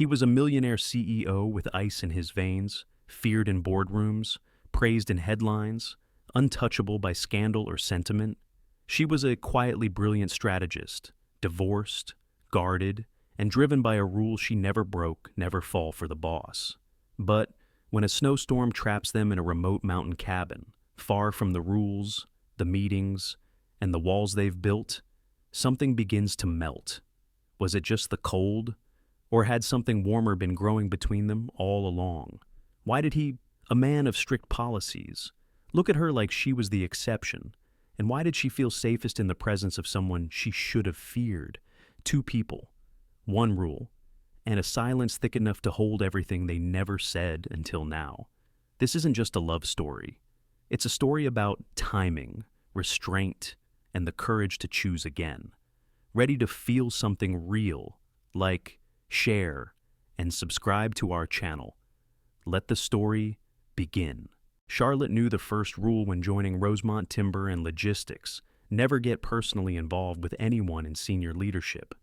He was a millionaire CEO with ice in his veins, feared in boardrooms, praised in headlines, untouchable by scandal or sentiment. She was a quietly brilliant strategist, divorced, guarded, and driven by a rule she never broke: never fall for the boss. But when a snowstorm traps them in a remote mountain cabin, far from the rules, the meetings, and the walls they've built, something begins to melt. Was it just the cold? Or had something warmer been growing between them all along? Why did he, a man of strict policies, look at her like she was the exception? And why did she feel safest in the presence of someone she should have feared? Two people, one rule, and a silence thick enough to hold everything they never said until now. This isn't just a love story. It's a story about timing, restraint, and the courage to choose again. Ready to feel something real, like share, and subscribe to our channel. Let the story begin. Charlotte knew the first rule when joining Rosemont Timber and Logistics: never get personally involved with anyone in senior leadership.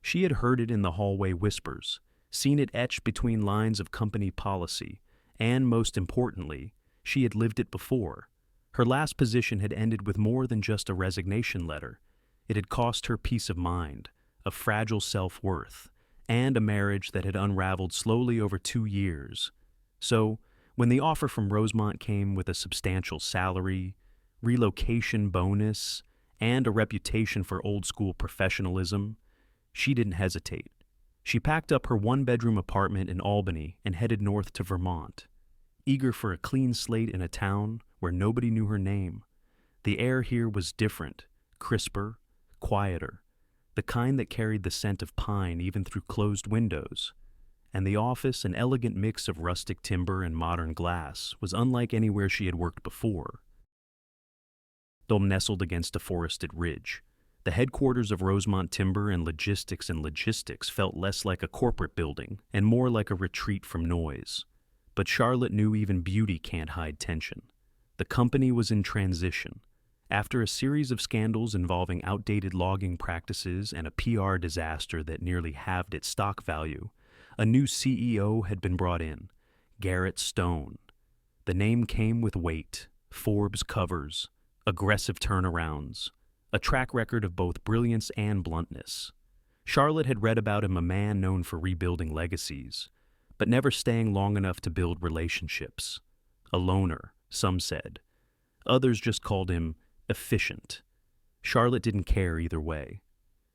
She had heard it in the hallway whispers, seen it etched between lines of company policy, and most importantly, she had lived it before. Her last position had ended with more than just a resignation letter. It had cost her peace of mind, a fragile self-worth, and a marriage that had unraveled slowly over 2 years. So, when the offer from Rosemont came with a substantial salary, relocation bonus, and a reputation for old-school professionalism, she didn't hesitate. She packed up her one-bedroom apartment in Albany and headed north to Vermont, eager for a clean slate in a town where nobody knew her name. The air here was different, crisper, quieter, the kind that carried the scent of pine even through closed windows. And the office, an elegant mix of rustic timber and modern glass, was unlike anywhere she had worked before. Though nestled against a forested ridge, the headquarters of Rosemont Timber and Logistics felt less like a corporate building and more like a retreat from noise. But Charlotte knew even beauty can't hide tension. The company was in transition. After a series of scandals involving outdated logging practices and a PR disaster that nearly halved its stock value, a new CEO had been brought in, Garrett Stone. The name came with weight, Forbes covers, aggressive turnarounds, a track record of both brilliance and bluntness. Charlotte had read about him, a man known for rebuilding legacies, but never staying long enough to build relationships. A loner, some said. Others just called him efficient. Charlotte didn't care either way.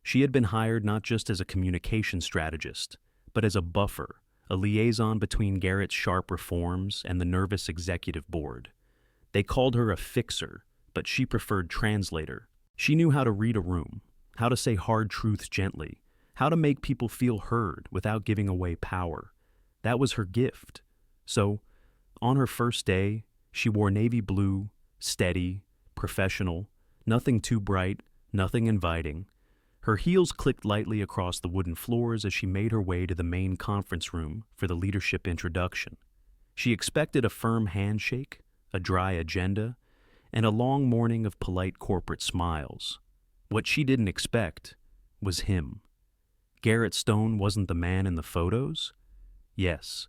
She had been hired not just as a communication strategist, but as a buffer, a liaison between Garrett's sharp reforms and the nervous executive board. They called her a fixer, but she preferred translator. She knew how to read a room, how to say hard truths gently, how to make people feel heard without giving away power. That was her gift. So, on her first day, she wore navy blue, steady, professional, nothing too bright, nothing inviting. Her heels clicked lightly across the wooden floors as she made her way to the main conference room for the leadership introduction. She expected a firm handshake, a dry agenda, and a long morning of polite corporate smiles. What she didn't expect was him. Garrett Stone wasn't the man in the photos? Yes.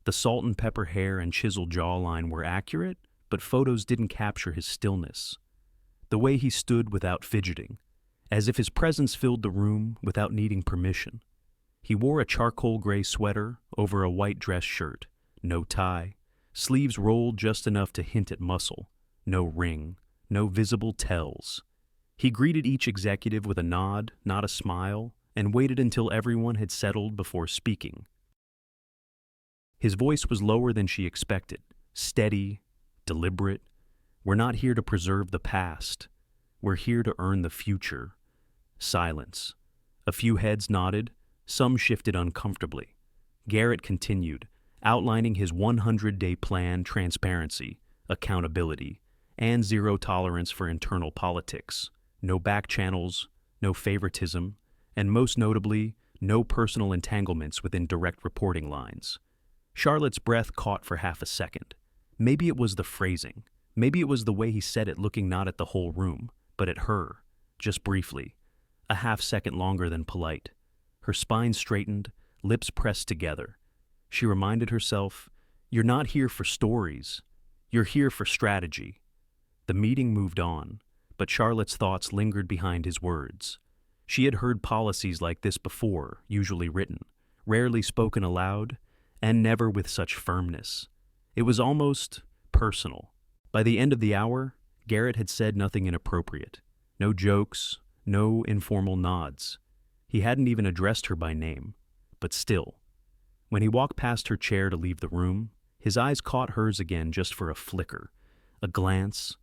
The salt and pepper hair and chiseled jawline were accurate, but photos didn't capture his stillness. The way he stood without fidgeting, as if his presence filled the room without needing permission. He wore a charcoal gray sweater over a white dress shirt, no tie, sleeves rolled just enough to hint at muscle, no ring, no visible tells. He greeted each executive with a nod, not a smile, and waited until everyone had settled before speaking. His voice was lower than she expected, steady, deliberate. We're not here to preserve the past. We're here to earn the future. Silence. A few heads nodded, some shifted uncomfortably. Garrett continued, outlining his 100-day plan: transparency, accountability, and zero tolerance for internal politics. No back channels, no favoritism, and most notably, no personal entanglements within direct reporting lines. Charlotte's breath caught for half a second. Maybe it was the phrasing. Maybe it was the way he said it, looking not at the whole room, but at her, just briefly. A half second longer than polite. Her spine straightened, lips pressed together. She reminded herself, "You're not here for stories. You're here for strategy." The meeting moved on, but Charlotte's thoughts lingered behind his words. She had heard policies like this before, usually written, rarely spoken aloud, and never with such firmness. It was almost personal. By the end of the hour, Garrett had said nothing inappropriate. No jokes, no informal nods. He hadn't even addressed her by name. But still, when he walked past her chair to leave the room, his eyes caught hers again just for a flicker, a glance,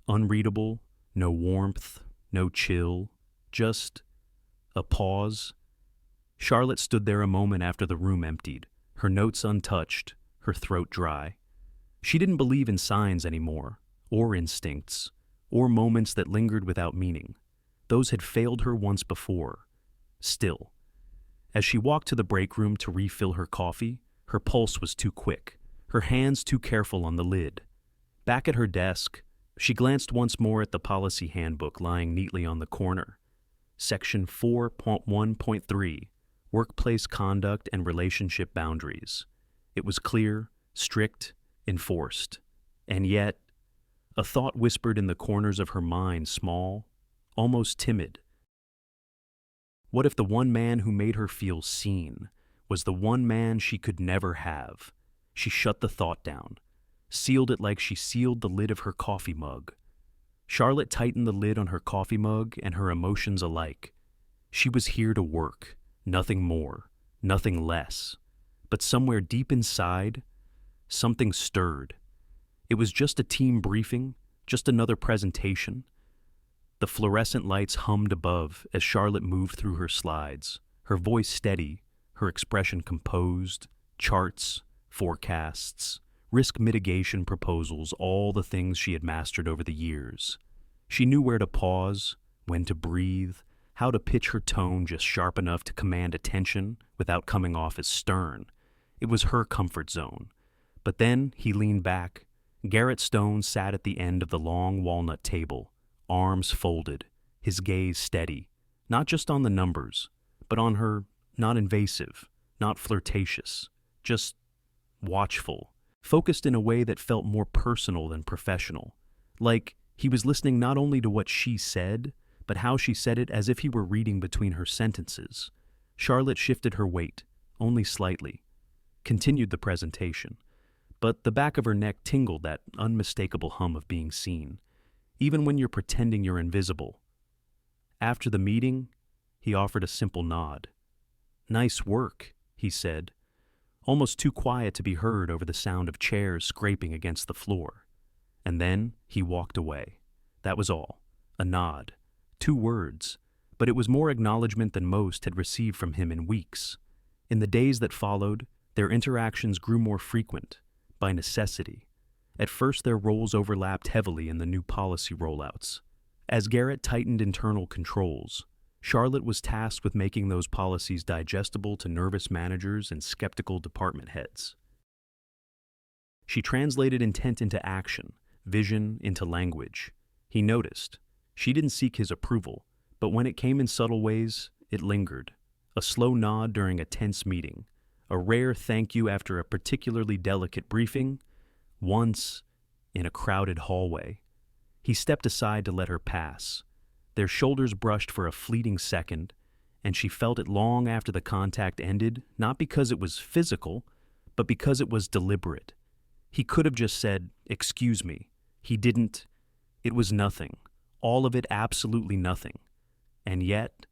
unreadable, no warmth, no chill, just a pause. Charlotte stood there a moment after the room emptied, her notes untouched, her throat dry. She didn't believe in signs anymore, or instincts, or moments that lingered without meaning. Those had failed her once before. Still, as she walked to the break room to refill her coffee, her pulse was too quick, her hands too careful on the lid. Back at her desk, she glanced once more at the policy handbook lying neatly on the corner. Section 4.1.3, Workplace Conduct and Relationship Boundaries. It was clear, strict, enforced. And yet, a thought whispered in the corners of her mind, small, almost timid. What if the one man who made her feel seen was the one man she could never have? She shut the thought down, sealed it like she sealed the lid of her coffee mug. Charlotte tightened the lid on her coffee mug and her emotions alike. She was here to work, nothing more, nothing less. But somewhere deep inside, something stirred. It was just a team briefing, just another presentation. The fluorescent lights hummed above as Charlotte moved through her slides, her voice steady, her expression composed, charts, forecasts, risk mitigation proposals, all the things she had mastered over the years. She knew where to pause, when to breathe, how to pitch her tone just sharp enough to command attention without coming off as stern. It was her comfort zone. But then he leaned back. Garrett Stone sat at the end of the long walnut table, arms folded, his gaze steady, not just on the numbers, but on her, not invasive, not flirtatious, just watchful, focused in a way that felt more personal than professional. Like he was listening not only to what she said, but how she said it, as if he were reading between her sentences. Charlotte shifted her weight, only slightly, continued the presentation. But the back of her neck tingled, that unmistakable hum of being seen, even when you're pretending you're invisible. After the meeting, he offered a simple nod. "Nice work," he said, almost too quiet to be heard over the sound of chairs scraping against the floor. And then he walked away. That was all. A nod. 2 words. But it was more acknowledgement than most had received from him in weeks. In the days that followed, their interactions grew more frequent, by necessity. At first, their roles overlapped heavily in the new policy rollouts. As Garrett tightened internal controls, Charlotte was tasked with making those policies digestible to nervous managers and skeptical department heads. She translated intent into action, vision into language. He noticed. She didn't seek his approval, but when it came in subtle ways, it lingered. A slow nod during a tense meeting, a rare thank you after a particularly delicate briefing, once in a crowded hallway. He stepped aside to let her pass. Their shoulders brushed for a fleeting second, and she felt it long after the contact ended, not because it was physical, but because it was deliberate. He could have just said, "Excuse me." He didn't. It was nothing. All of it absolutely nothing. And yet,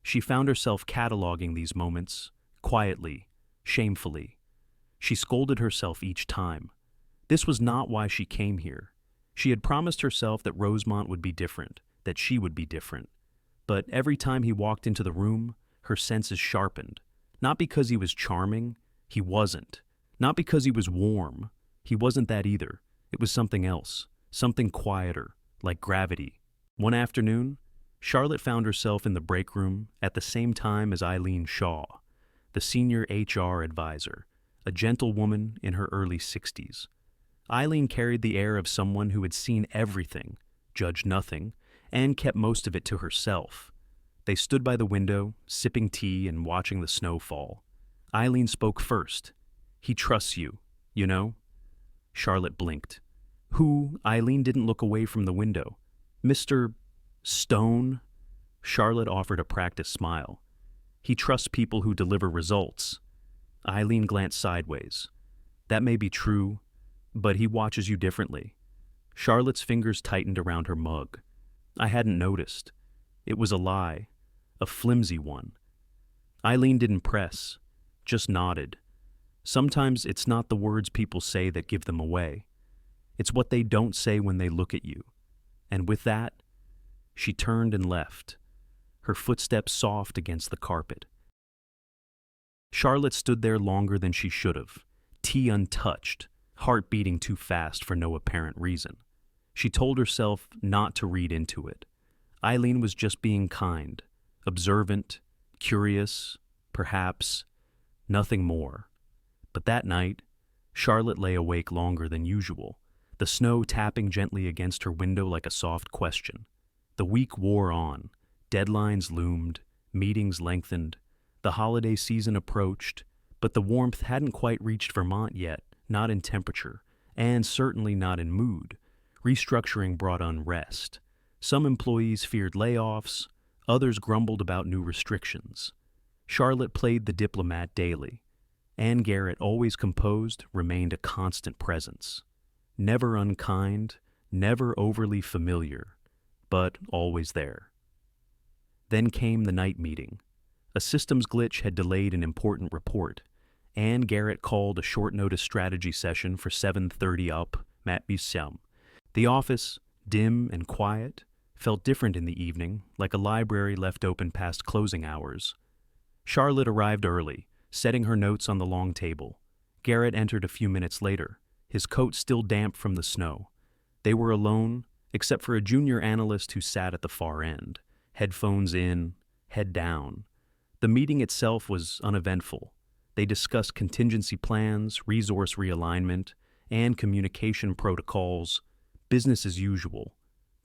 she found herself cataloging these moments, quietly, shamefully. She scolded herself each time. This was not why she came here. She had promised herself that Rosemont would be different, that she would be different. But every time he walked into the room, her senses sharpened. Not because he was charming, he wasn't. Not because he was warm, he wasn't that either. It was something else, something quieter, like gravity. One afternoon, Charlotte found herself in the break room at the same time as Eileen Shaw, the senior HR advisor, a gentle woman in her early 60s. Eileen carried the air of someone who had seen everything, judged nothing, and kept most of it to herself. They stood by the window, sipping tea and watching the snow fall. Eileen spoke first. "He trusts you, you know?" Charlotte blinked. "Who?" Eileen didn't look away from the window. "Mr. Stone?" Charlotte offered a practiced smile. "He trusts people who deliver results." Eileen glanced sideways. "That may be true, but he watches you differently." Charlotte's fingers tightened around her mug. "I hadn't noticed. It was a lie, a flimsy one." Eileen didn't press, just nodded. Sometimes it's not the words people say that give them away. It's what they don't say when they look at you. And with that, she turned and left, her footsteps soft against the carpet. Charlotte stood there longer than she should have, tea untouched, heart beating too fast for no apparent reason. She told herself not to read into it. Eileen was just being kind, observant, curious, perhaps, nothing more. But that night, Charlotte lay awake longer than usual, the snow tapping gently against her window like a soft question. The week wore on, deadlines loomed, meetings lengthened, the holiday season approached, but the warmth hadn't quite reached Vermont yet, not in temperature, and certainly not in mood. Restructuring brought unrest. Some employees feared layoffs, others grumbled about new restrictions. Charlotte played the diplomat daily. Anne Garrett, always composed, remained a constant presence. Never unkind, never overly familiar, but always there. Then came the night meeting. A systems glitch had delayed an important report. Anne Garrett called a short-notice strategy session for 7:30 up, Mat Museum. The office, dim and quiet, felt different in the evening, like a library left open past closing hours. Charlotte arrived early, setting her notes on the long table. Garrett entered a few minutes later, his coat still damp from the snow. They were alone, except for a junior analyst who sat at the far end, headphones in, head down. The meeting itself was uneventful. They discussed contingency plans, resource realignment, and communication protocols, business as usual.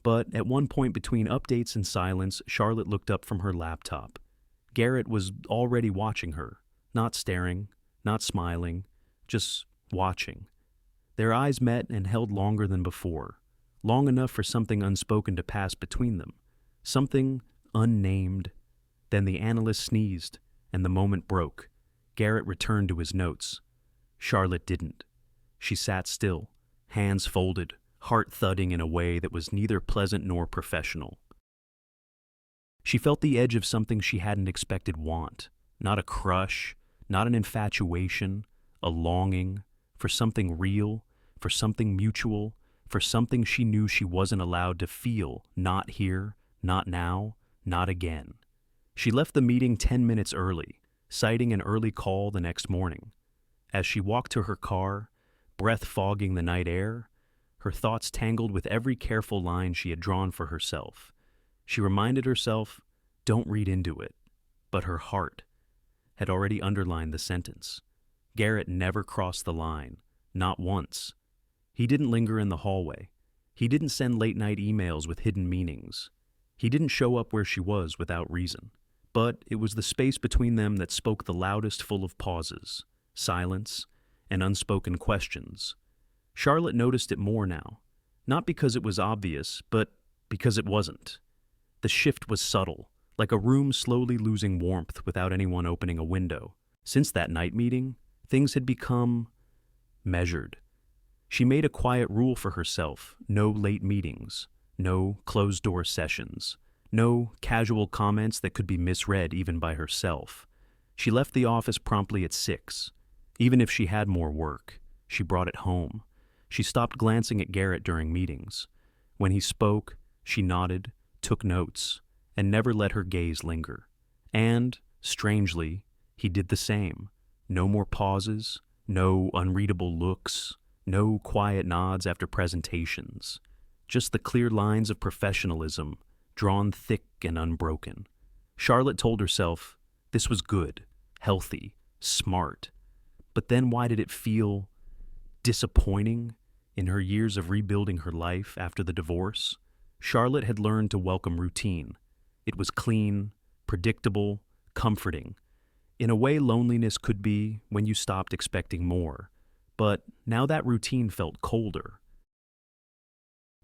But at one point between updates and silence, Charlotte looked up from her laptop. Garrett was already watching her, not staring, not smiling, just watching. Their eyes met and held longer than before, long enough for something unspoken to pass between them, something unnamed. Then the analyst sneezed, and the moment broke. Garrett returned to his notes. Charlotte didn't. She sat still, hands folded, heart thudding in a way that was neither pleasant nor professional. She felt the edge of something she hadn't expected want, not a crush, not an infatuation, a longing, for something real, for something mutual, for something she knew she wasn't allowed to feel, not here, not now, not again. She left the meeting 10 minutes early, citing an early call the next morning. As she walked to her car, breath fogging the night air, her thoughts tangled with every careful line she had drawn for herself. She reminded herself, don't read into it, but her heart had already underlined the sentence. Garrett never crossed the line, not once. He didn't linger in the hallway. He didn't send late-night emails with hidden meanings. He didn't show up where she was without reason. But it was the space between them that spoke the loudest, full of pauses, silence, and unspoken questions. Charlotte noticed it more now, not because it was obvious, but because it wasn't. The shift was subtle, like a room slowly losing warmth without anyone opening a window. Since that night meeting, things had become measured. She made a quiet rule for herself: no late meetings, no closed-door sessions, no casual comments that could be misread even by herself. She left the office promptly at 6. Even if she had more work, she brought it home. She stopped glancing at Garrett during meetings. When he spoke, she nodded, took notes, and never let her gaze linger. And, strangely, he did the same. No more pauses, no unreadable looks, no quiet nods after presentations. Just the clear lines of professionalism, drawn thick and unbroken. Charlotte told herself this was good, healthy, smart. But then why did it feel disappointing in her years of rebuilding her life after the divorce? Charlotte had learned to welcome routine. It was clean, predictable, comforting. In a way, loneliness could be when you stopped expecting more, but now that routine felt colder,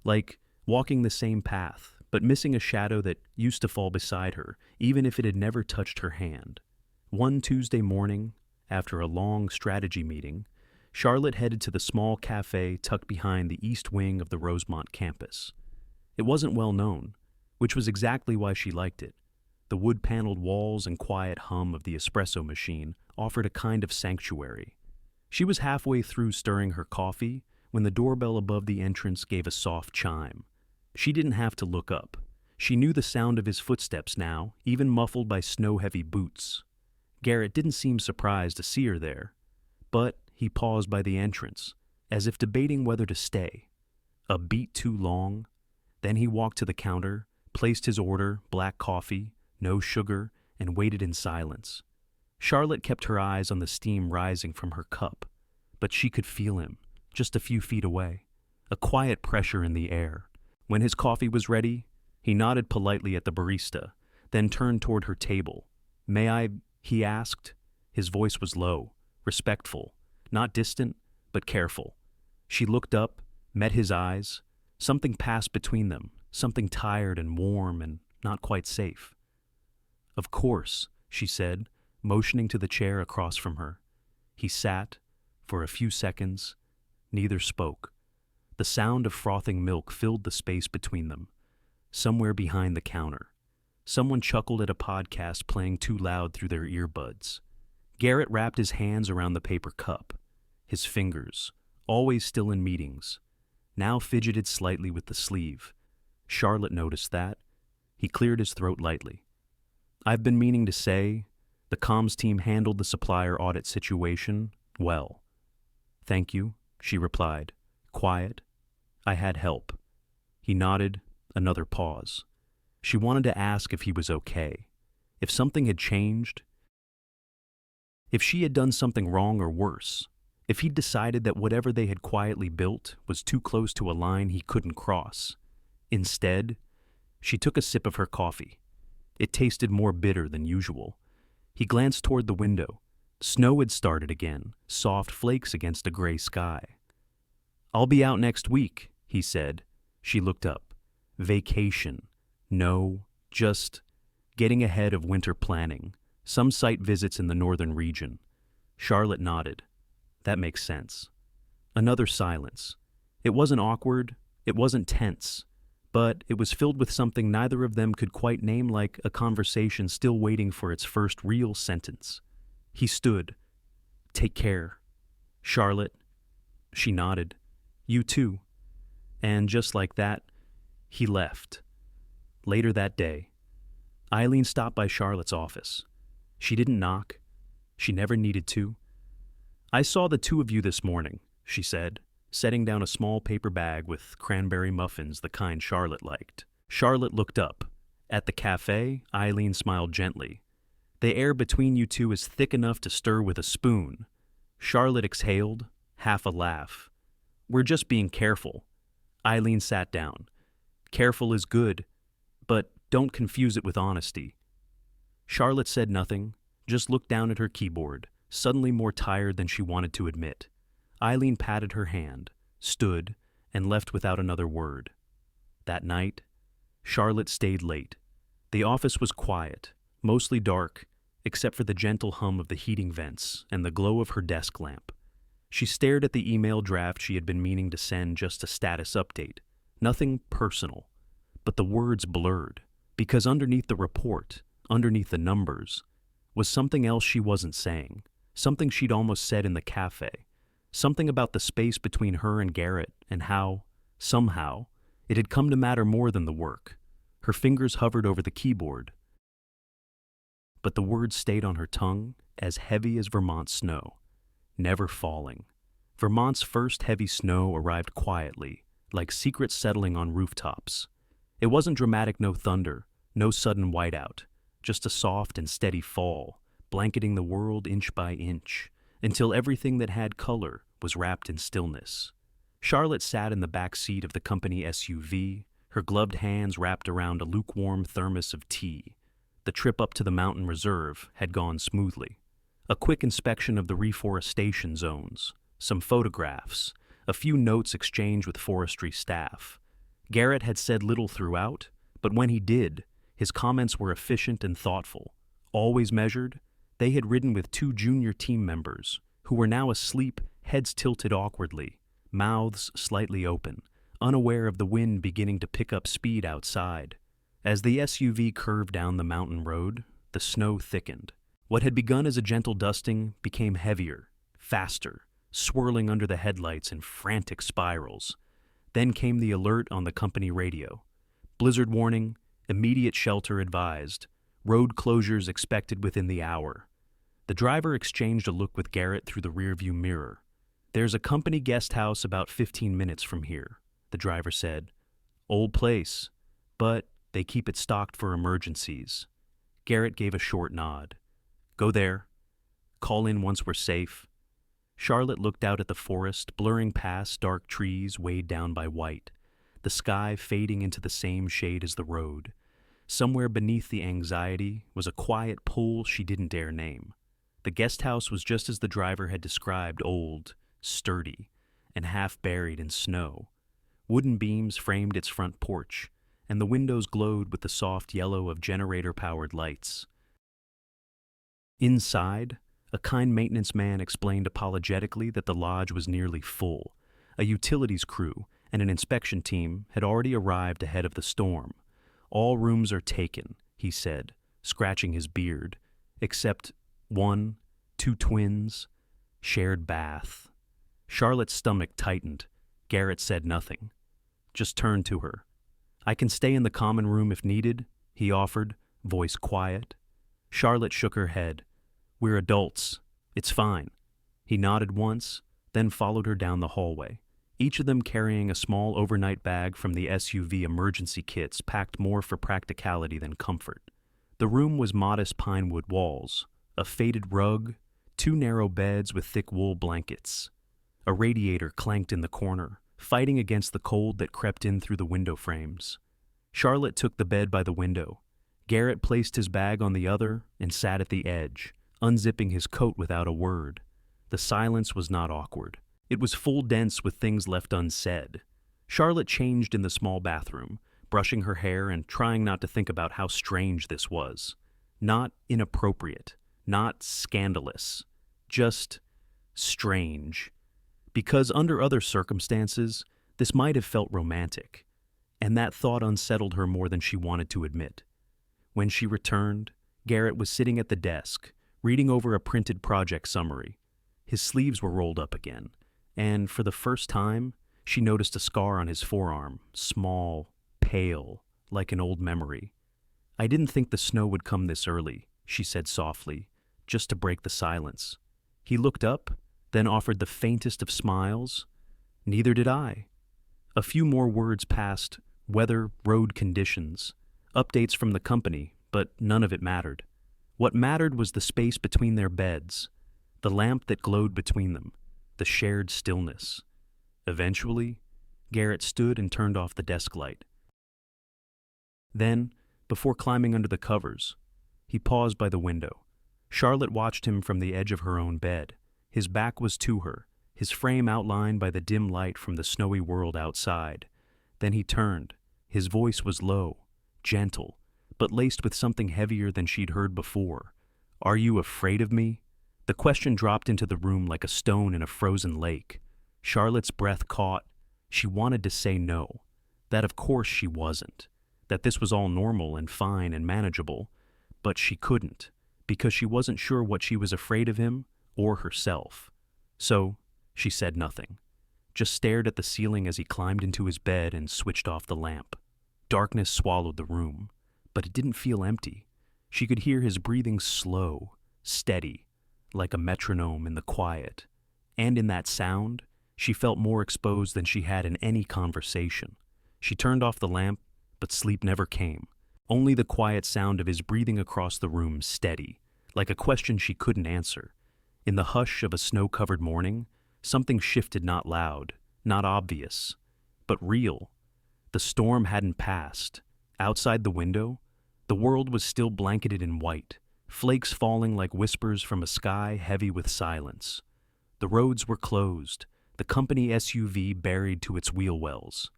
like walking the same path, but missing a shadow that used to fall beside her, even if it had never touched her hand. One Tuesday morning, after a long strategy meeting, Charlotte headed to the small cafe tucked behind the east wing of the Rosemont campus. It wasn't well known, which was exactly why she liked it. The wood-paneled walls and quiet hum of the espresso machine offered a kind of sanctuary. She was halfway through stirring her coffee when the doorbell above the entrance gave a soft chime. She didn't have to look up. She knew the sound of his footsteps now, even muffled by snow-heavy boots. Garrett didn't seem surprised to see her there, but he paused by the entrance, as if debating whether to stay. A beat too long. Then he walked to the counter, placed his order, black coffee, no sugar, and waited in silence. Charlotte kept her eyes on the steam rising from her cup, but she could feel him, just a few feet away, a quiet pressure in the air. When his coffee was ready, he nodded politely at the barista, then turned toward her table. "May I?" he asked. His voice was low, respectful, not distant, but careful. She looked up, met his eyes. Something passed between them, something tired and warm and not quite safe. "Of course," she said, motioning to the chair across from her. He sat. For a few seconds, neither spoke. The sound of frothing milk filled the space between them. Somewhere behind the counter, someone chuckled at a podcast playing too loud through their earbuds. Garrett wrapped his hands around the paper cup. His fingers, always still in meetings, now fidgeted slightly with the sleeve. Charlotte noticed that. He cleared his throat lightly. "I've been meaning to say, the comms team handled the supplier audit situation well." "Thank you," she replied, quiet. "I had help." He nodded, another pause. She wanted to ask if he was okay, if something had changed, if she had done something wrong or worse, if he'd decided that whatever they had quietly built was too close to a line he couldn't cross. Instead, she took a sip of her coffee. It tasted more bitter than usual. He glanced toward the window. Snow had started again, soft flakes against a gray sky. "I'll be out next week," he said. She looked up. Vacation. No, just getting ahead of winter planning. Some site visits in the northern region. Charlotte nodded. That makes sense. Another silence. It wasn't awkward, it wasn't tense, but it was filled with something neither of them could quite name, like a conversation still waiting for its first real sentence. He stood. "Take care." "Charlotte." She nodded. "You too." And just like that, he left. Later that day, Eileen stopped by Charlotte's office. She didn't knock. She never needed to. "I saw the two of you this morning," she said, setting down a small paper bag with cranberry muffins, the kind Charlotte liked. Charlotte looked up. At the cafe, Eileen smiled gently. "The air between you two is thick enough to stir with a spoon." Charlotte exhaled, half a laugh. "We're just being careful." Eileen sat down. "Careful is good, but don't confuse it with honesty." Charlotte said nothing, just looked down at her keyboard, suddenly more tired than she wanted to admit. Eileen patted her hand, stood, and left without another word. That night, Charlotte stayed late. The office was quiet, mostly dark, except for the gentle hum of the heating vents and the glow of her desk lamp. She stared at the email draft she had been meaning to send, just a status update. Nothing personal, but the words blurred, because underneath the report, underneath the numbers, was something else she wasn't saying, something she'd almost said in the cafe, something about the space between her and Garrett and how, somehow, it had come to matter more than the work. Her fingers hovered over the keyboard, but the words stayed on her tongue, as heavy as Vermont snow, never falling. Vermont's first heavy snow arrived quietly, like secrets settling on rooftops. It wasn't dramatic, no thunder, no sudden whiteout, just a soft and steady fall, blanketing the world inch by inch, until everything that had color was wrapped in stillness. Charlotte sat in the back seat of the company SUV, her gloved hands wrapped around a lukewarm thermos of tea. The trip up to the mountain reserve had gone smoothly. A quick inspection of the reforestation zones, some photographs, a few notes exchanged with forestry staff. Garrett had said little throughout, but when he did, his comments were efficient and thoughtful. Always measured, they had ridden with two junior team members, who were now asleep, heads tilted awkwardly, mouths slightly open, unaware of the wind beginning to pick up speed outside. As the SUV curved down the mountain road, the snow thickened. What had begun as a gentle dusting became heavier, faster, swirling under the headlights in frantic spirals. Then came the alert on the company radio. Blizzard warning, immediate shelter advised, road closures expected within the hour. The driver exchanged a look with Garrett through the rearview mirror. "There's a company guest house about 15 minutes from here," the driver said. "Old place, but they keep it stocked for emergencies." Garrett gave a short nod. "Go there. Call in once we're safe." Charlotte looked out at the forest, blurring past dark trees weighed down by white, the sky fading into the same shade as the road. Somewhere beneath the anxiety was a quiet pool she didn't dare name. The guest house was just as the driver had described, old, sturdy, and half buried in snow. Wooden beams framed its front porch, and the windows glowed with the soft yellow of generator-powered lights. Inside, a kind maintenance man explained apologetically that the lodge was nearly full. A utilities crew and an inspection team had already arrived ahead of the storm. "All rooms are taken," he said, scratching his beard, "except one, two twins, shared bath." Charlotte's stomach tightened. Garrett said nothing, just turned to her. "I can stay in the common room if needed," he offered, voice quiet. Charlotte shook her head. "We're adults. It's fine." He nodded once, then followed her down the hallway, each of them carrying a small overnight bag from the SUV emergency kits packed more for practicality than comfort. The room was modest pine wood walls, a faded rug, two narrow beds with thick wool blankets. A radiator clanked in the corner, fighting against the cold that crept in through the window frames. Charlotte took the bed by the window. Garrett placed his bag on the other and sat at the edge, unzipping his coat without a word. The silence was not awkward. It was full dense with things left unsaid. Charlotte changed in the small bathroom, brushing her hair and trying not to think about how strange this was. Not inappropriate, not scandalous, just strange. Because under other circumstances, this might have felt romantic, and that thought unsettled her more than she wanted to admit. When she returned, Garrett was sitting at the desk, reading over a printed project summary. His sleeves were rolled up again, and for the first time, she noticed a scar on his forearm, small, pale, like an old memory. "I didn't think the snow would come this early," she said softly, just to break the silence. He looked up, then offered the faintest of smiles. "Neither did I." A few more words passed, weather, road conditions, updates from the company, but none of it mattered. What mattered was the space between their beds, the lamp that glowed between them, the shared stillness. Eventually, Garrett stood and turned off the desk light. Then, before climbing under the covers, he paused by the window. Charlotte watched him from the edge of her own bed. His back was to her, his frame outlined by the dim light from the snowy world outside. Then he turned. His voice was low, gentle, but laced with something heavier than she'd heard before. "Are you afraid of me?" The question dropped into the room like a stone in a frozen lake. Charlotte's breath caught. She wanted to say no, that of course she wasn't, that this was all normal and fine and manageable, but she couldn't, because she wasn't sure what she was afraid of him or herself. So she said nothing, just stared at the ceiling as he climbed into his bed and switched off the lamp. Darkness swallowed the room, but it didn't feel empty. She could hear his breathing slow, steady, like a metronome in the quiet. And in that sound, she felt more exposed than she had in any conversation. She turned off the lamp, but sleep never came. Only the quiet sound of his breathing across the room, steady, like a question she couldn't answer. In the hush of a snow-covered morning, something shifted, not loud, not obvious, but real. The storm hadn't passed. Outside the window, the world was still blanketed in white, flakes falling like whispers from a sky heavy with silence. The roads were closed, the company SUV buried to its wheel wells.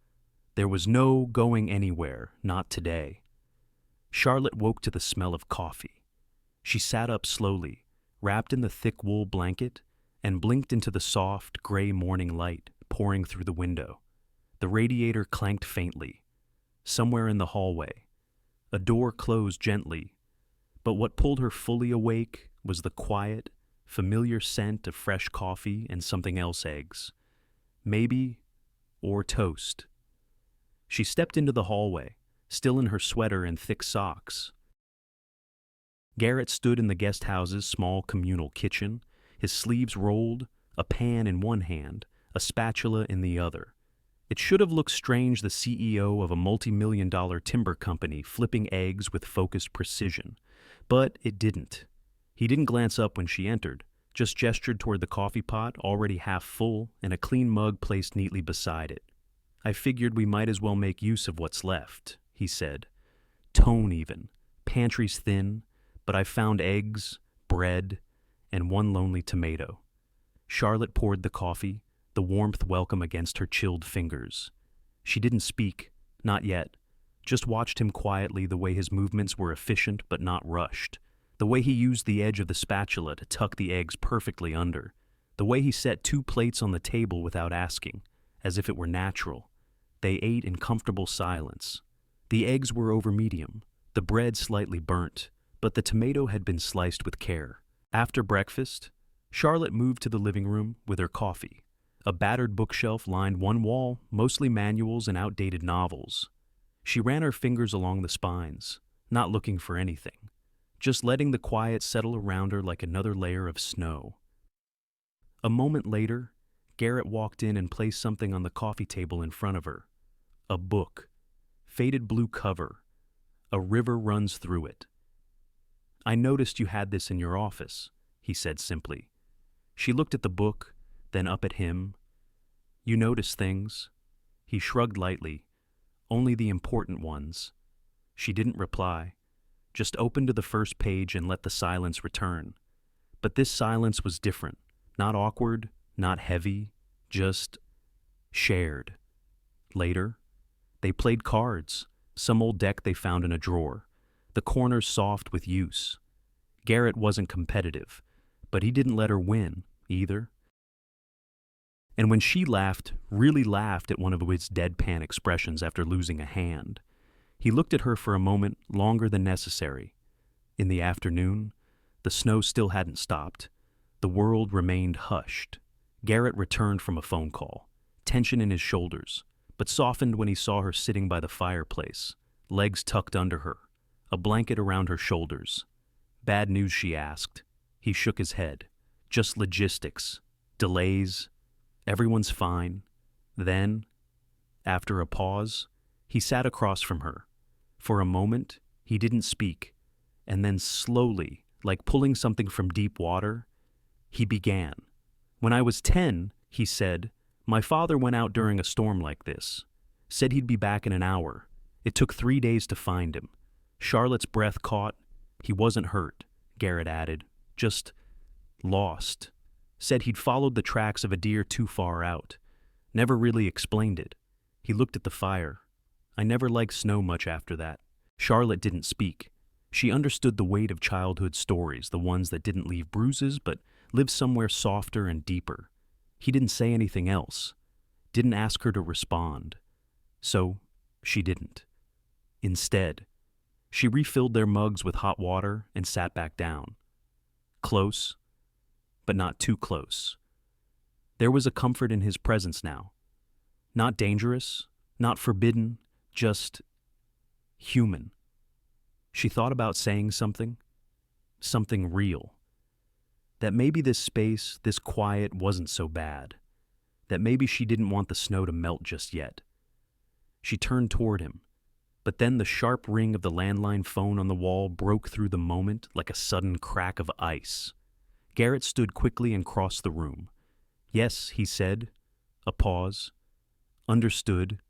There was no going anywhere, not today. Charlotte woke to the smell of coffee. She sat up slowly, wrapped in the thick wool blanket, and blinked into the soft, gray morning light pouring through the window. The radiator clanked faintly. Somewhere in the hallway, a door closed gently, but what pulled her fully awake was the quiet, familiar scent of fresh coffee and something else eggs. Maybe, or toast. She stepped into the hallway, still in her sweater and thick socks. Garrett stood in the guest house's small communal kitchen, his sleeves rolled, a pan in one hand, a spatula in the other. It should have looked strange, the CEO of a multi-million-dollar timber company flipping eggs with focused precision. But it didn't. He didn't glance up when she entered, just gestured toward the coffee pot, already half full, and a clean mug placed neatly beside it. "I figured we might as well make use of what's left," he said. Tone even. Pantry's thin, but I found eggs, bread, and one lonely tomato. Charlotte poured the coffee, the warmth welcome against her chilled fingers. She didn't speak, not yet, just watched him quietly, the way his movements were efficient but not rushed, the way he used the edge of the spatula to tuck the eggs perfectly under, the way he set 2 plates on the table without asking, as if it were natural. They ate in comfortable silence. The eggs were over medium, the bread slightly burnt, but the tomato had been sliced with care. After breakfast, Charlotte moved to the living room with her coffee. A battered bookshelf lined one wall, mostly manuals and outdated novels. She ran her fingers along the spines, not looking for anything, just letting the quiet settle around her like another layer of snow. A moment later, Garrett walked in and placed something on the coffee table in front of her. A book, faded blue cover. A river runs through it. "I noticed you had this in your office," he said simply. She looked at the book, then up at him. "You notice things." He shrugged lightly. "Only the important ones." She didn't reply, just opened to the first page and let the silence return. But this silence was different, not awkward, not heavy, just shared. Later, they played cards, some old deck they found in a drawer, the corners soft with use. Garrett wasn't competitive, but he didn't let her win, either. And when she laughed, really laughed at one of his deadpan expressions after losing a hand, he looked at her for a moment longer than necessary. In the afternoon, the snow still hadn't stopped. The world remained hushed. Garrett returned from a phone call, tension in his shoulders, but softened when he saw her sitting by the fireplace, legs tucked under her, a blanket around her shoulders. "Bad news?" she asked. He shook his head. "Just logistics. Delays. Everyone's fine." Then, after a pause, he sat across from her. For a moment, he didn't speak, and then slowly, like pulling something from deep water, he began. "When I was 10, he said, my father went out during a storm like this. Said he'd be back in an hour. It took 3 days to find him." Charlotte's breath caught. "He wasn't hurt," Garrett added, "just lost. Said he'd followed the tracks of a deer too far out. Never really explained it." He looked at the fire. "I never liked snow much after that." Charlotte didn't speak. She understood the weight of childhood stories, the ones that didn't leave bruises but lived somewhere softer and deeper. He didn't say anything else, didn't ask her to respond. So she didn't. Instead, she refilled their mugs with hot water and sat back down. Close, but not too close. There was a comfort in his presence now. Not dangerous, not forbidden, just human. She thought about saying something real. That maybe this space, this quiet, wasn't so bad. That maybe she didn't want the snow to melt just yet. She turned toward him, but then the sharp ring of the landline phone on the wall broke through the moment like a sudden crack of ice. Garrett stood quickly and crossed the room. "Yes," he said. A pause. "Understood.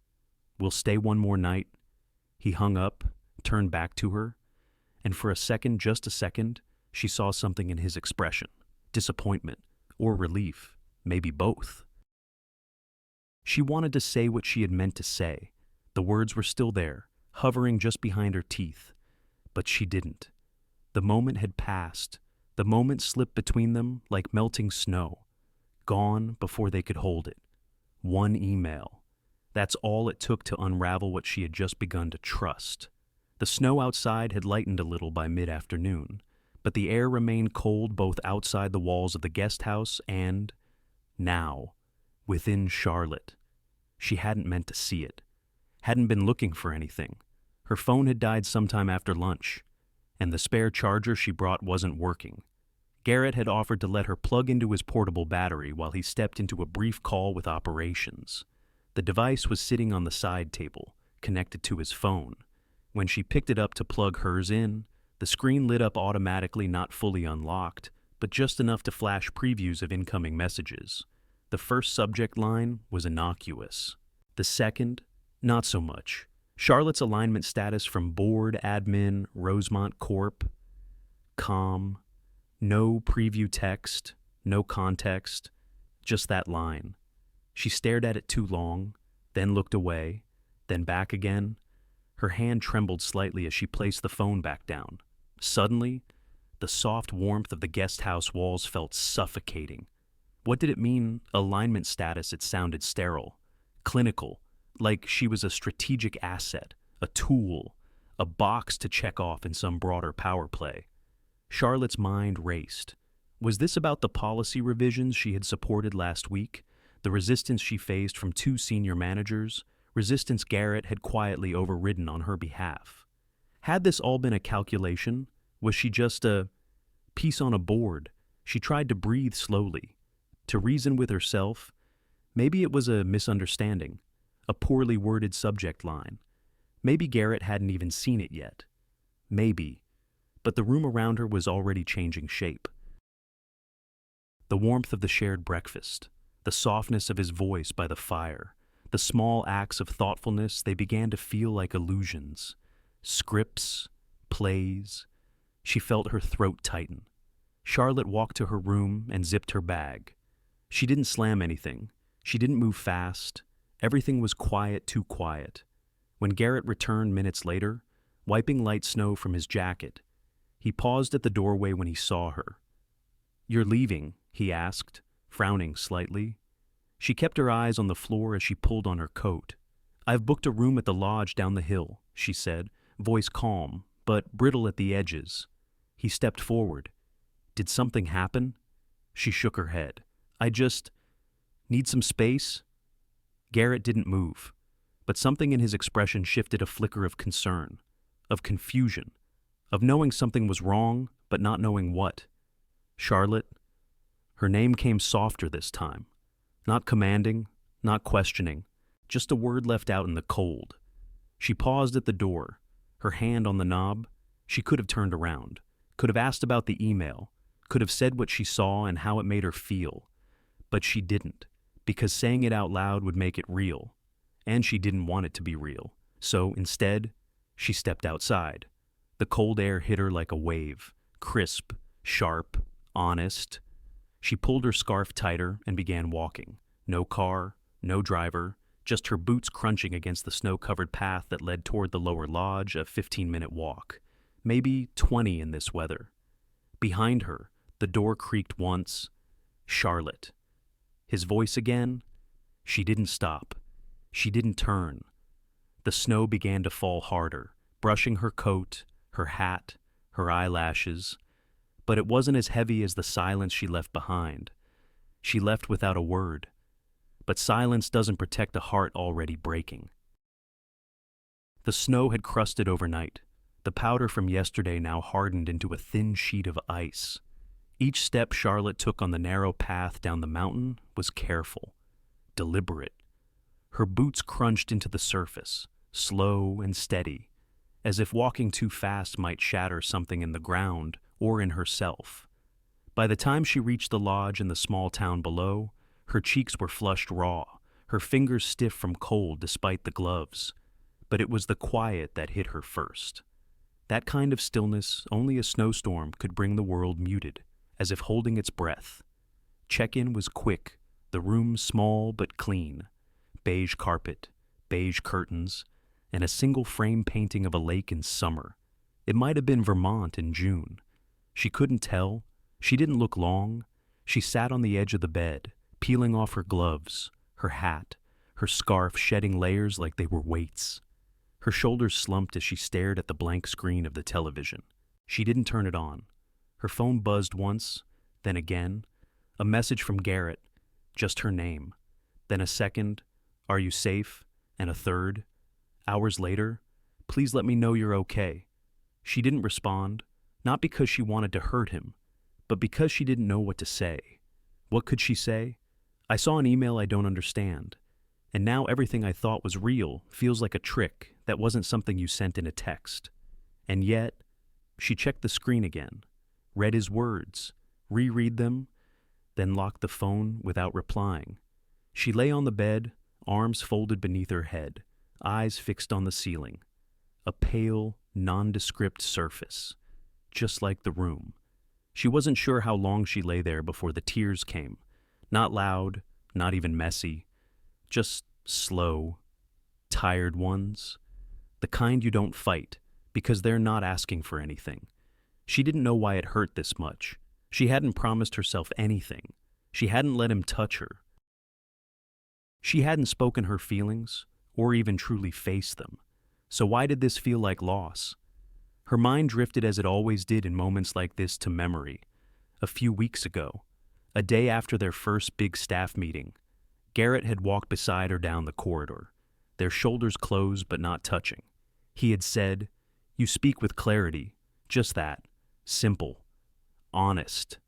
We'll stay one more night." He hung up, turned back to her, and for a second, just a second, She saw something in his expression, disappointment, or relief, maybe both. She wanted to say what she had meant to say. The words were still there, hovering just behind her teeth, but she didn't. The moment had passed. The moment slipped between them like melting snow, gone before they could hold it. One email. That's all it took to unravel what she had just begun to trust. The snow outside had lightened a little by mid-afternoon, but the air remained cold both outside the walls of the guest house and, now, within Charlotte. She hadn't meant to see it, hadn't been looking for anything. Her phone had died sometime after lunch, and the spare charger she brought wasn't working. Garrett had offered to let her plug into his portable battery while he stepped into a brief call with operations. The device was sitting on the side table, connected to his phone. When she picked it up to plug hers in, the screen lit up automatically, not fully unlocked, but just enough to flash previews of incoming messages. The first subject line was innocuous. The second, not so much. Charlotte's alignment status from Board Admin Rosemont Corp. Calm. No preview text, no context, just that line. She stared at it too long, then looked away, then back again. Her hand trembled slightly as she placed the phone back down. Suddenly, the soft warmth of the guest house walls felt suffocating. What did it mean, alignment status? It sounded sterile, clinical, like she was a strategic asset, a tool, a box to check off in some broader power play. Charlotte's mind raced. Was this about the policy revisions she had supported last week, the resistance she faced from two senior managers, resistance Garrett had quietly overridden on her behalf? Had this all been a calculation? Was she just a piece on a board? She tried to breathe slowly, to reason with herself. Maybe it was a misunderstanding, a poorly worded subject line. Maybe Garrett hadn't even seen it yet. Maybe. But the room around her was already changing shape. The warmth of the shared breakfast, the softness of his voice by the fire, the small acts of thoughtfulness, they began to feel like illusions. Scripts, plays. She felt her throat tighten. Charlotte walked to her room and zipped her bag. She didn't slam anything. She didn't move fast. Everything was quiet, too quiet. When Garrett returned minutes later, wiping light snow from his jacket, he paused at the doorway when he saw her. "You're leaving?" he asked, frowning slightly. She kept her eyes on the floor as she pulled on her coat. "I've booked a room at the lodge down the hill," she said, voice calm, but brittle at the edges. He stepped forward. "Did something happen?" She shook her head. "I just need some space." Garrett didn't move, but something in his expression shifted a flicker of concern, of confusion, of knowing something was wrong, but not knowing what. "Charlotte." Her name came softer this time. Not commanding, not questioning, just a word left out in the cold. She paused at the door, her hand on the knob. She could have turned around, could have asked about the email, could have said what she saw and how it made her feel. But she didn't, because saying it out loud would make it real, and she didn't want it to be real. So instead, she stepped outside. The cold air hit her like a wave, crisp, sharp, honest. She pulled her scarf tighter and began walking. No car, no driver, just her boots crunching against the snow-covered path that led toward the lower lodge, a 15-minute walk. Maybe 20 in this weather. Behind her, the door creaked once. "Charlotte." His voice again. She didn't stop. She didn't turn. The snow began to fall harder, brushing her coat, her hat, her eyelashes. But it wasn't as heavy as the silence she left behind. She left without a word. But silence doesn't protect a heart already breaking. The snow had crusted overnight. The powder from yesterday now hardened into a thin sheet of ice. Each step Charlotte took on the narrow path down the mountain was careful, deliberate. Her boots crunched into the surface, slow and steady, as if walking too fast might shatter something in the ground or in herself. By the time she reached the lodge in the small town below, her cheeks were flushed raw, her fingers stiff from cold despite the gloves. But it was the quiet that hit her first. That kind of stillness only a snowstorm could bring the world muted, as if holding its breath. Check-in was quick, the room small but clean. Beige carpet, beige curtains, and a single frame painting of a lake in summer. It might have been Vermont in June. She couldn't tell. She didn't look long. She sat on the edge of the bed, peeling off her gloves, her hat, her scarf shedding layers like they were weights. Her shoulders slumped as she stared at the blank screen of the television. She didn't turn it on. Her phone buzzed once, then again. A message from Garrett, just her name. Then a second, "Are you safe?" And a third. Hours later, "Please let me know you're okay." She didn't respond, not because she wanted to hurt him, but because she didn't know what to say. What could she say? "I saw an email I don't understand. And now everything I thought was real feels like a trick that wasn't something you sent in a text." And yet, she checked the screen again, read his words, reread them, then locked the phone without replying. She lay on the bed, arms folded beneath her head, eyes fixed on the ceiling. A pale, nondescript surface, just like the room. She wasn't sure how long she lay there before the tears came. Not loud, not even messy, just slow, tired ones. The kind you don't fight, because they're not asking for anything. She didn't know why it hurt this much. She hadn't promised herself anything. She hadn't let him touch her. She hadn't spoken her feelings, or even truly faced them. So why did this feel like loss? Her mind drifted as it always did in moments like this to memory. A few weeks ago, a day after their first big staff meeting, Garrett had walked beside her down the corridor, their shoulders closed but not touching. He had said, "You speak with clarity," just that, simple, honest.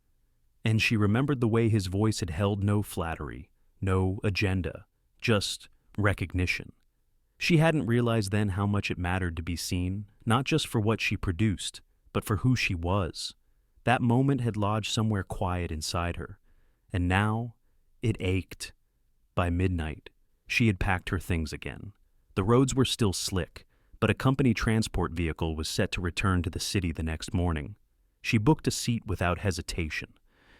And she remembered the way his voice had held no flattery, no agenda, just recognition. She hadn't realized then how much it mattered to be seen, not just for what she produced, but for who she was. That moment had lodged somewhere quiet inside her, and now it ached. By midnight, she had packed her things again. The roads were still slick, but a company transport vehicle was set to return to the city the next morning. She booked a seat without hesitation.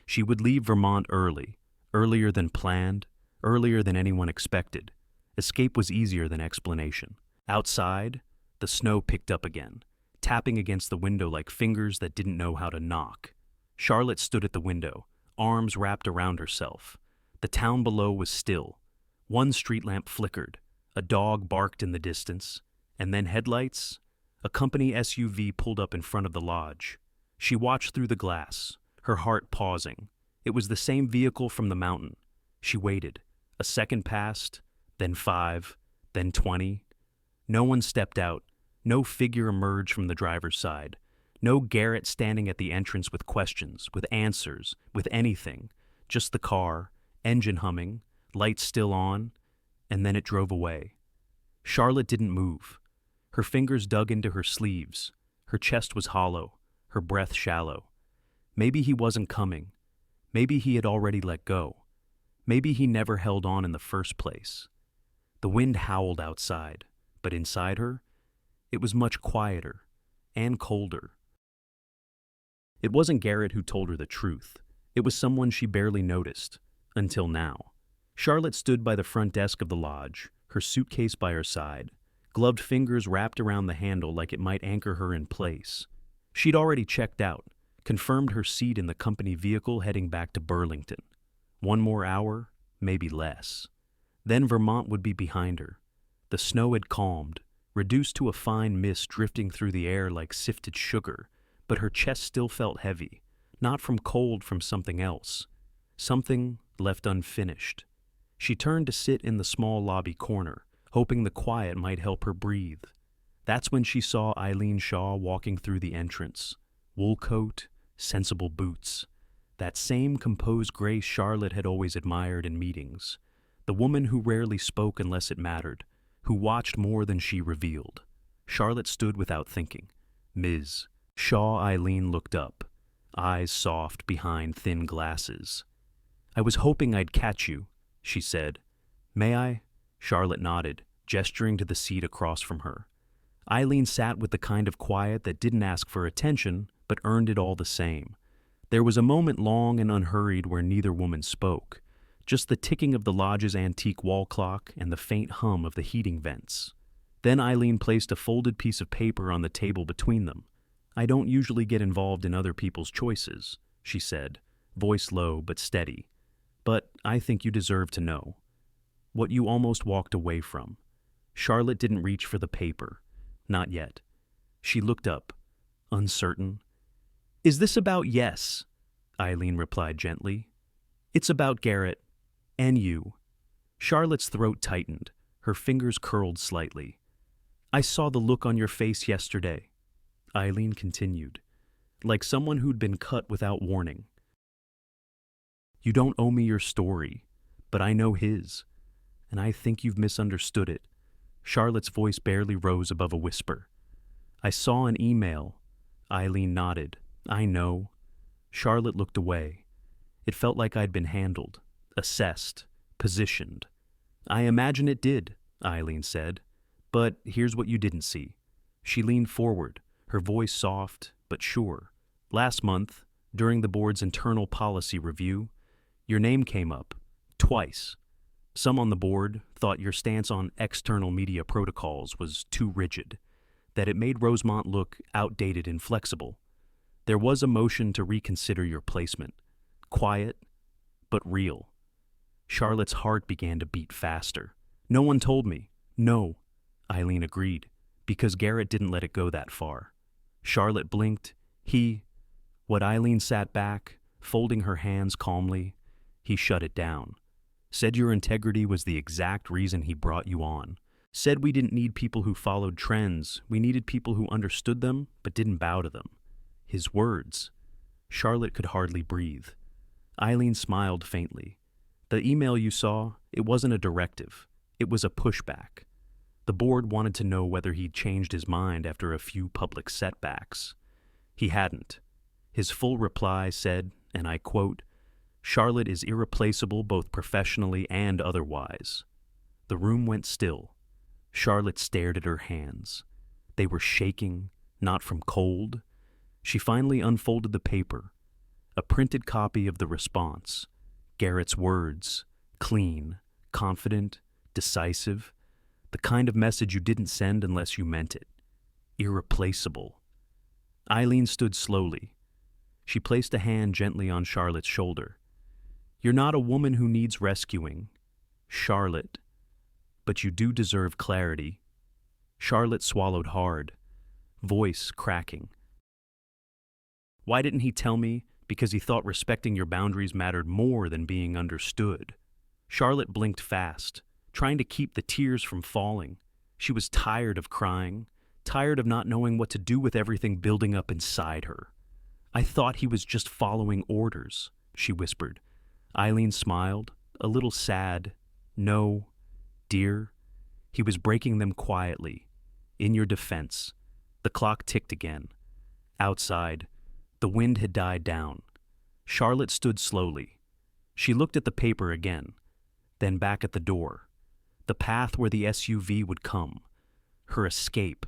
She would leave Vermont early, earlier than planned, earlier than anyone expected. Escape was easier than explanation. Outside, the snow picked up again, tapping against the window like fingers that didn't know how to knock. Charlotte stood at the window, arms wrapped around herself. The town below was still. One street lamp flickered, a dog barked in the distance, and then headlights. A company SUV pulled up in front of the lodge. She watched through the glass, her heart pausing. It was the same vehicle from the mountain. She waited. A second passed, then 5, then 20. No one stepped out. No figure emerged from the driver's side. No Garrett standing at the entrance with questions, with answers, with anything. Just the car, engine humming, lights still on, and then it drove away. Charlotte didn't move. Her fingers dug into her sleeves. Her chest was hollow, her breath shallow. Maybe he wasn't coming. Maybe he had already let go. Maybe he never held on in the first place. The wind howled outside, but inside her, it was much quieter and colder. It wasn't Garrett who told her the truth. It was someone she barely noticed, until now. Charlotte stood by the front desk of the lodge, her suitcase by her side, gloved fingers wrapped around the handle like it might anchor her in place. She'd already checked out, confirmed her seat in the company vehicle heading back to Burlington. One more hour, maybe less. Then Vermont would be behind her. The snow had calmed, reduced to a fine mist drifting through the air like sifted sugar, but her chest still felt heavy, not from cold, from something else. Something left unfinished. She turned to sit in the small lobby corner, hoping the quiet might help her breathe. That's when she saw Eileen Shaw walking through the entrance. Wool coat, sensible boots. That same composed grace Charlotte had always admired in meetings. The woman who rarely spoke unless it mattered, who watched more than she revealed. Charlotte stood without thinking. "Ms. Shaw." Eileen looked up, eyes soft behind thin glasses. "I was hoping I'd catch you," she said. "May I?" Charlotte nodded, gesturing to the seat across from her. Eileen sat with the kind of quiet that didn't ask for attention, but earned it all the same. There was a moment long and unhurried where neither woman spoke, just the ticking of the lodge's antique wall clock and the faint hum of the heating vents. Then Eileen placed a folded piece of paper on the table between them. "I don't usually get involved in other people's choices," she said, voice low but steady. "But I think you deserve to know what you almost walked away from." Charlotte didn't reach for the paper. Not yet. She looked up, uncertain. "Is this about yes?" Eileen replied gently. "It's about Garrett. And you." Charlotte's throat tightened. Her fingers curled slightly. "I saw the look on your face yesterday," Eileen continued, "like someone who'd been cut without warning. You don't owe me your story, but I know his, and I think you've misunderstood it." Charlotte's voice barely rose above a whisper. "I saw an email." Eileen nodded. "I know." Charlotte looked away. It felt like I'd been handled, assessed, positioned. "I imagine it did," Eileen said. "But here's what you didn't see." She leaned forward, her voice soft but sure. "Last month, during the board's internal policy review, your name came up, twice. Some on the board thought your stance on external media protocols was too rigid, that it made Rosemont look outdated and flexible. There was a motion to reconsider your placement. Quiet, but real." Charlotte's heart began to beat faster. "No one told me." "No," Eileen agreed, because Garrett didn't let it go that far. Charlotte blinked. What Eileen sat back, folding her hands calmly, he shut it down. "Said your integrity was the exact reason he brought you on. Said we didn't need people who followed trends, we needed people who understood them but didn't bow to them." His words. Charlotte could hardly breathe. Eileen smiled faintly. "The email you saw, it wasn't a directive. It was a pushback. The board wanted to know whether he'd changed his mind after a few public setbacks. He hadn't. His full reply said, and I quote, 'Charlotte is irreplaceable both professionally and otherwise.'" The room went still. Charlotte stared at her hands. They were shaking, not from cold. She finally unfolded the paper. A printed copy of the response. Garrett's words, clean, confident, decisive. The kind of message you didn't send unless you meant it. Irreplaceable. Eileen stood slowly. She placed a hand gently on Charlotte's shoulder. "You're not a woman who needs rescuing, Charlotte, but you do deserve clarity." Charlotte swallowed hard, voice cracking. "Why didn't he tell me? Because he thought respecting your boundaries mattered more than being understood." Charlotte blinked fast, trying to keep the tears from falling. She was tired of crying, tired of not knowing what to do with everything building up inside her. "I thought he was just following orders," she whispered. Eileen smiled, a little sad. "No, dear. He was breaking them quietly. In your defense." The clock ticked again. Outside, the wind had died down. Charlotte stood slowly. She looked at the paper again, then back at the door. The path where the SUV would come. Her escape.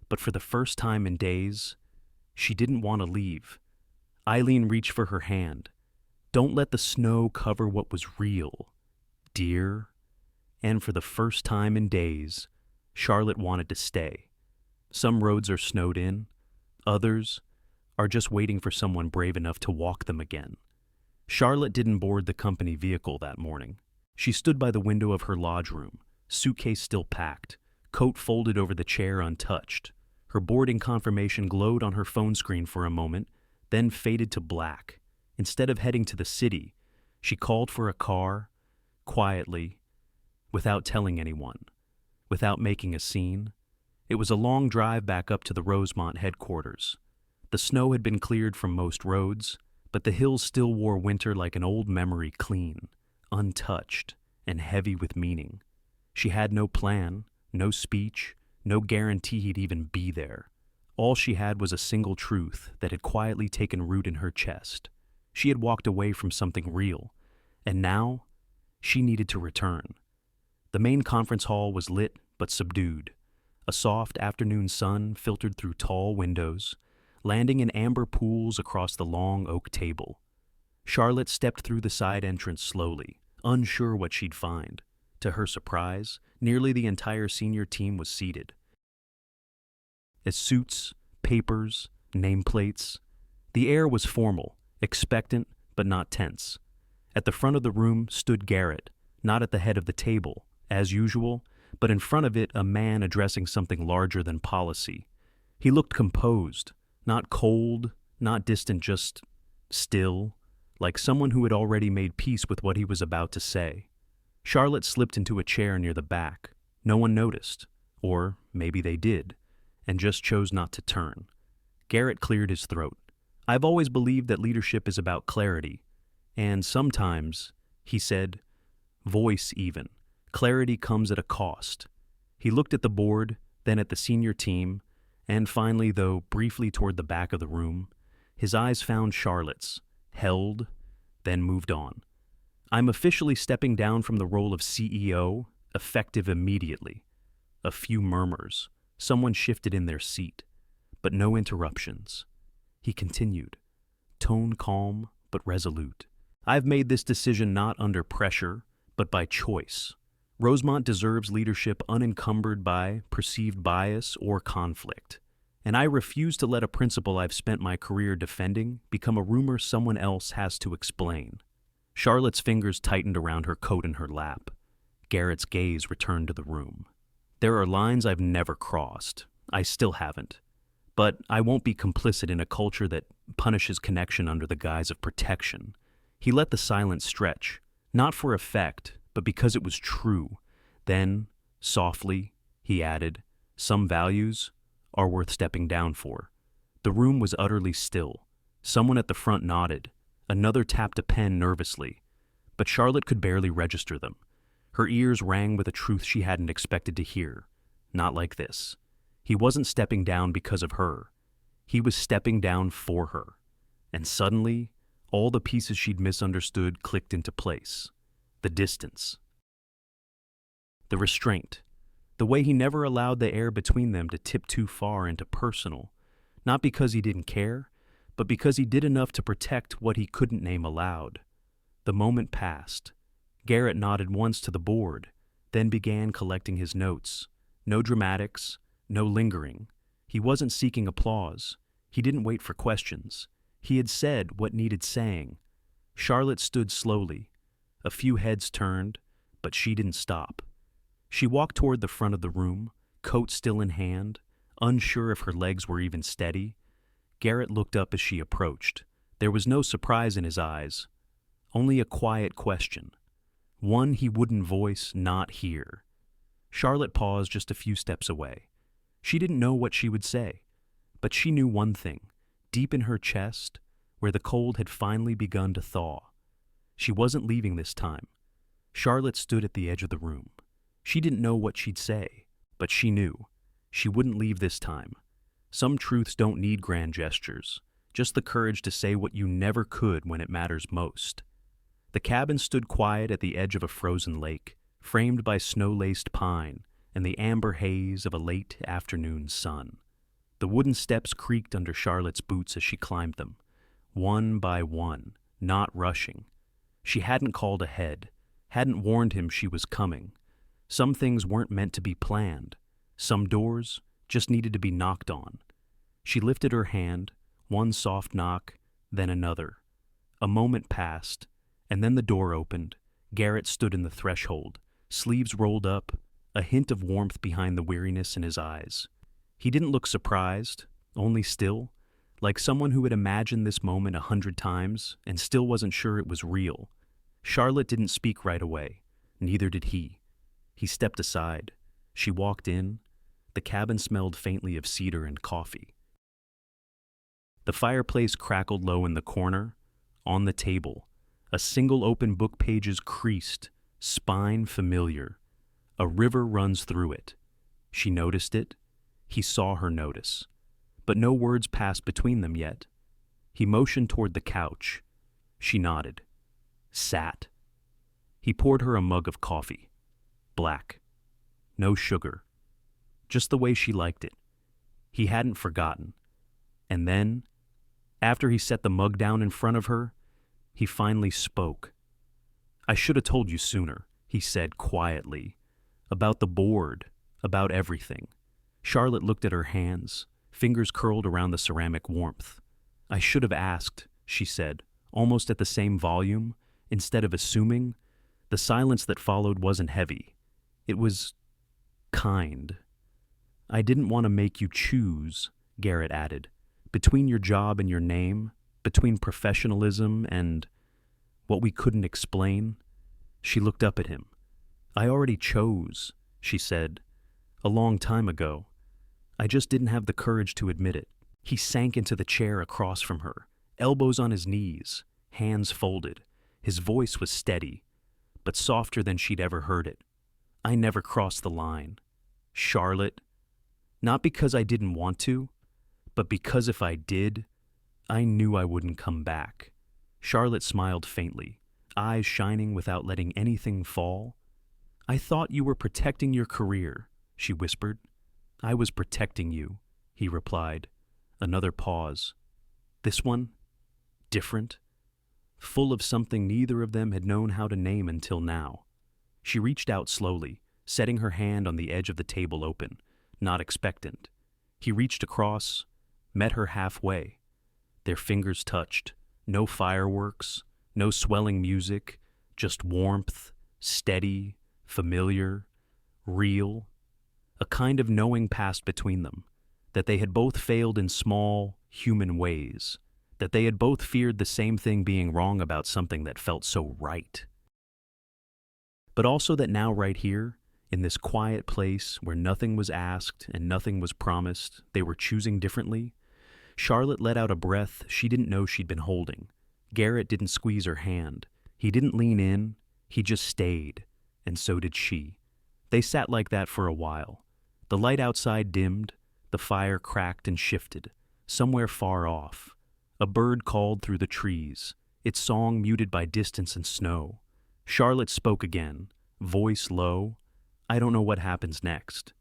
But for the first time in days, she didn't want to leave. Eileen reached for her hand. "Don't let the snow cover what was real, dear." And for the first time in days, Charlotte wanted to stay. Some roads are snowed in. Others are just waiting for someone brave enough to walk them again. Charlotte didn't board the company vehicle that morning. She stood by the window of her lodge room, suitcase still packed, coat folded over the chair untouched. Her boarding confirmation glowed on her phone screen for a moment, then faded to black. Instead of heading to the city, she called for a car, quietly, without telling anyone, without making a scene. It was a long drive back up to the Rosemont headquarters. The snow had been cleared from most roads, but the hills still wore winter like an old memory, clean, untouched, and heavy with meaning. She had no plan, no speech, no guarantee he'd even be there. All she had was a single truth that had quietly taken root in her chest. She had walked away from something real, and now she needed to return. The main conference hall was lit but subdued. A soft afternoon sun filtered through tall windows, landing in amber pools across the long oak table. Charlotte stepped through the side entrance slowly, unsure what she'd find. To her surprise, nearly the entire senior team was seated. As suits, papers, nameplates. The air was formal, expectant, but not tense. At the front of the room stood Garrett, not at the head of the table, as usual, but in front of it a man addressing something larger than policy. He looked composed, not cold, not distant, just still, like someone who had already made peace with what he was about to say. Charlotte slipped into a chair near the back. No one noticed, or maybe they did, and just chose not to turn. Garrett cleared his throat. "I've always believed that leadership is about clarity, and sometimes," he said, voice even, "clarity comes at a cost." He looked at the board, then at the senior team, and finally, though briefly toward the back of the room. His eyes found Charlotte's, held, then moved on. "I'm officially stepping down from the role of CEO, effective immediately." A few murmurs. Someone shifted in their seat, but no interruptions. He continued, tone calm but resolute. "I've made this decision not under pressure, but by choice. Rosemont deserves leadership unencumbered by perceived bias or conflict, and I refuse to let a principle I've spent my career defending become a rumor someone else has to explain." Charlotte's fingers tightened around her coat in her lap. Garrett's gaze returned to the room. "There are lines I've never crossed. I still haven't. But I won't be complicit in a culture that punishes connection under the guise of protection." He let the silence stretch, not for effect, but because it was true. Then, softly, he added, "Some values are worth stepping down for." The room was utterly still. Someone at the front nodded. Another tapped a pen nervously. But Charlotte could barely register them. Her ears rang with a truth she hadn't expected to hear. Not like this. He wasn't stepping down because of her. He was stepping down for her. And suddenly, all the pieces she'd misunderstood clicked into place. The distance. The restraint. The way he never allowed the air between them to tip too far into personal. Not because he didn't care, but because he did enough to protect what he couldn't name aloud. The moment passed. Garrett nodded once to the board, then began collecting his notes. No dramatics, no lingering. He wasn't seeking applause. He didn't wait for questions. He had said what needed saying. Charlotte stood slowly. A few heads turned, but she didn't stop. She walked toward the front of the room, coat still in hand, unsure if her legs were even steady. Garrett looked up as she approached. There was no surprise in his eyes, only a quiet question. One he wouldn't voice, not hear. Charlotte paused just a few steps away. She didn't know what she would say, but she knew one thing, deep in her chest, where the cold had finally begun to thaw. She wasn't leaving this time. Charlotte stood at the edge of the room. She didn't know what she'd say, but she knew. She wouldn't leave this time. Some truths don't need grand gestures, just the courage to say what you never could when it matters most. The cabin stood quiet at the edge of a frozen lake, framed by snow-laced pine and the amber haze of a late afternoon sun. The wooden steps creaked under Charlotte's boots as she climbed them, one by one, not rushing. She hadn't called ahead, hadn't warned him she was coming. Some things weren't meant to be planned. Some doors just needed to be knocked on. She lifted her hand, one soft knock, then another. A moment passed, and then the door opened. Garrett stood in the threshold, sleeves rolled up, a hint of warmth behind the weariness in his eyes. He didn't look surprised, only still, like someone who had imagined this moment 100 times and still wasn't sure it was real. Charlotte didn't speak right away, neither did he. He stepped aside. She walked in. The cabin smelled faintly of cedar and coffee. The fireplace crackled low in the corner. On the table, a single open book, pages creased, spine familiar. A river runs through it. She noticed it. He saw her notice. But no words passed between them yet. He motioned toward the couch. She nodded. Sat. He poured her a mug of coffee. Black. No sugar. just the way she liked it. He hadn't forgotten. And then, after he set the mug down in front of her, he finally spoke. "I should have told you sooner," he said quietly. "About the board, about everything." Charlotte looked at her hands, fingers curled around the ceramic warmth. "I should have asked," she said, almost at the same volume, instead of assuming. The silence that followed wasn't heavy. It was kind. "I didn't want to make you choose," Garrett added, "between your job and your name, between professionalism and what we couldn't explain." She looked up at him. "I already chose," she said, "a long time ago. I just didn't have the courage to admit it." He sank into the chair across from her, elbows on his knees, hands folded. His voice was steady, but softer than she'd ever heard it. "I never crossed the line, Charlotte. Not because I didn't want to, but because if I did, I knew I wouldn't come back." Charlotte smiled faintly, eyes shining without letting anything fall. "I thought you were protecting your career," she whispered. "I was protecting you," he replied. Another pause. This one, different, full of something neither of them had known how to name until now. She reached out slowly, setting her hand on the edge of the table open, not expectant. He reached across, met her halfway. Their fingers touched. No fireworks, no swelling music, just warmth, steady, familiar, real. A kind of knowing passed between them, that they had both failed in small, human ways, that they had both feared the same thing, being wrong about something that felt so right. But also that now right here, in this quiet place where nothing was asked and nothing was promised, they were choosing differently. Charlotte let out a breath she didn't know she'd been holding. Garrett didn't squeeze her hand. He didn't lean in. He just stayed, and so did she. They sat like that for a while. The light outside dimmed. The fire cracked and shifted. Somewhere far off, a bird called through the trees, its song muted by distance and snow. Charlotte spoke again, voice low. "I don't know what happens next."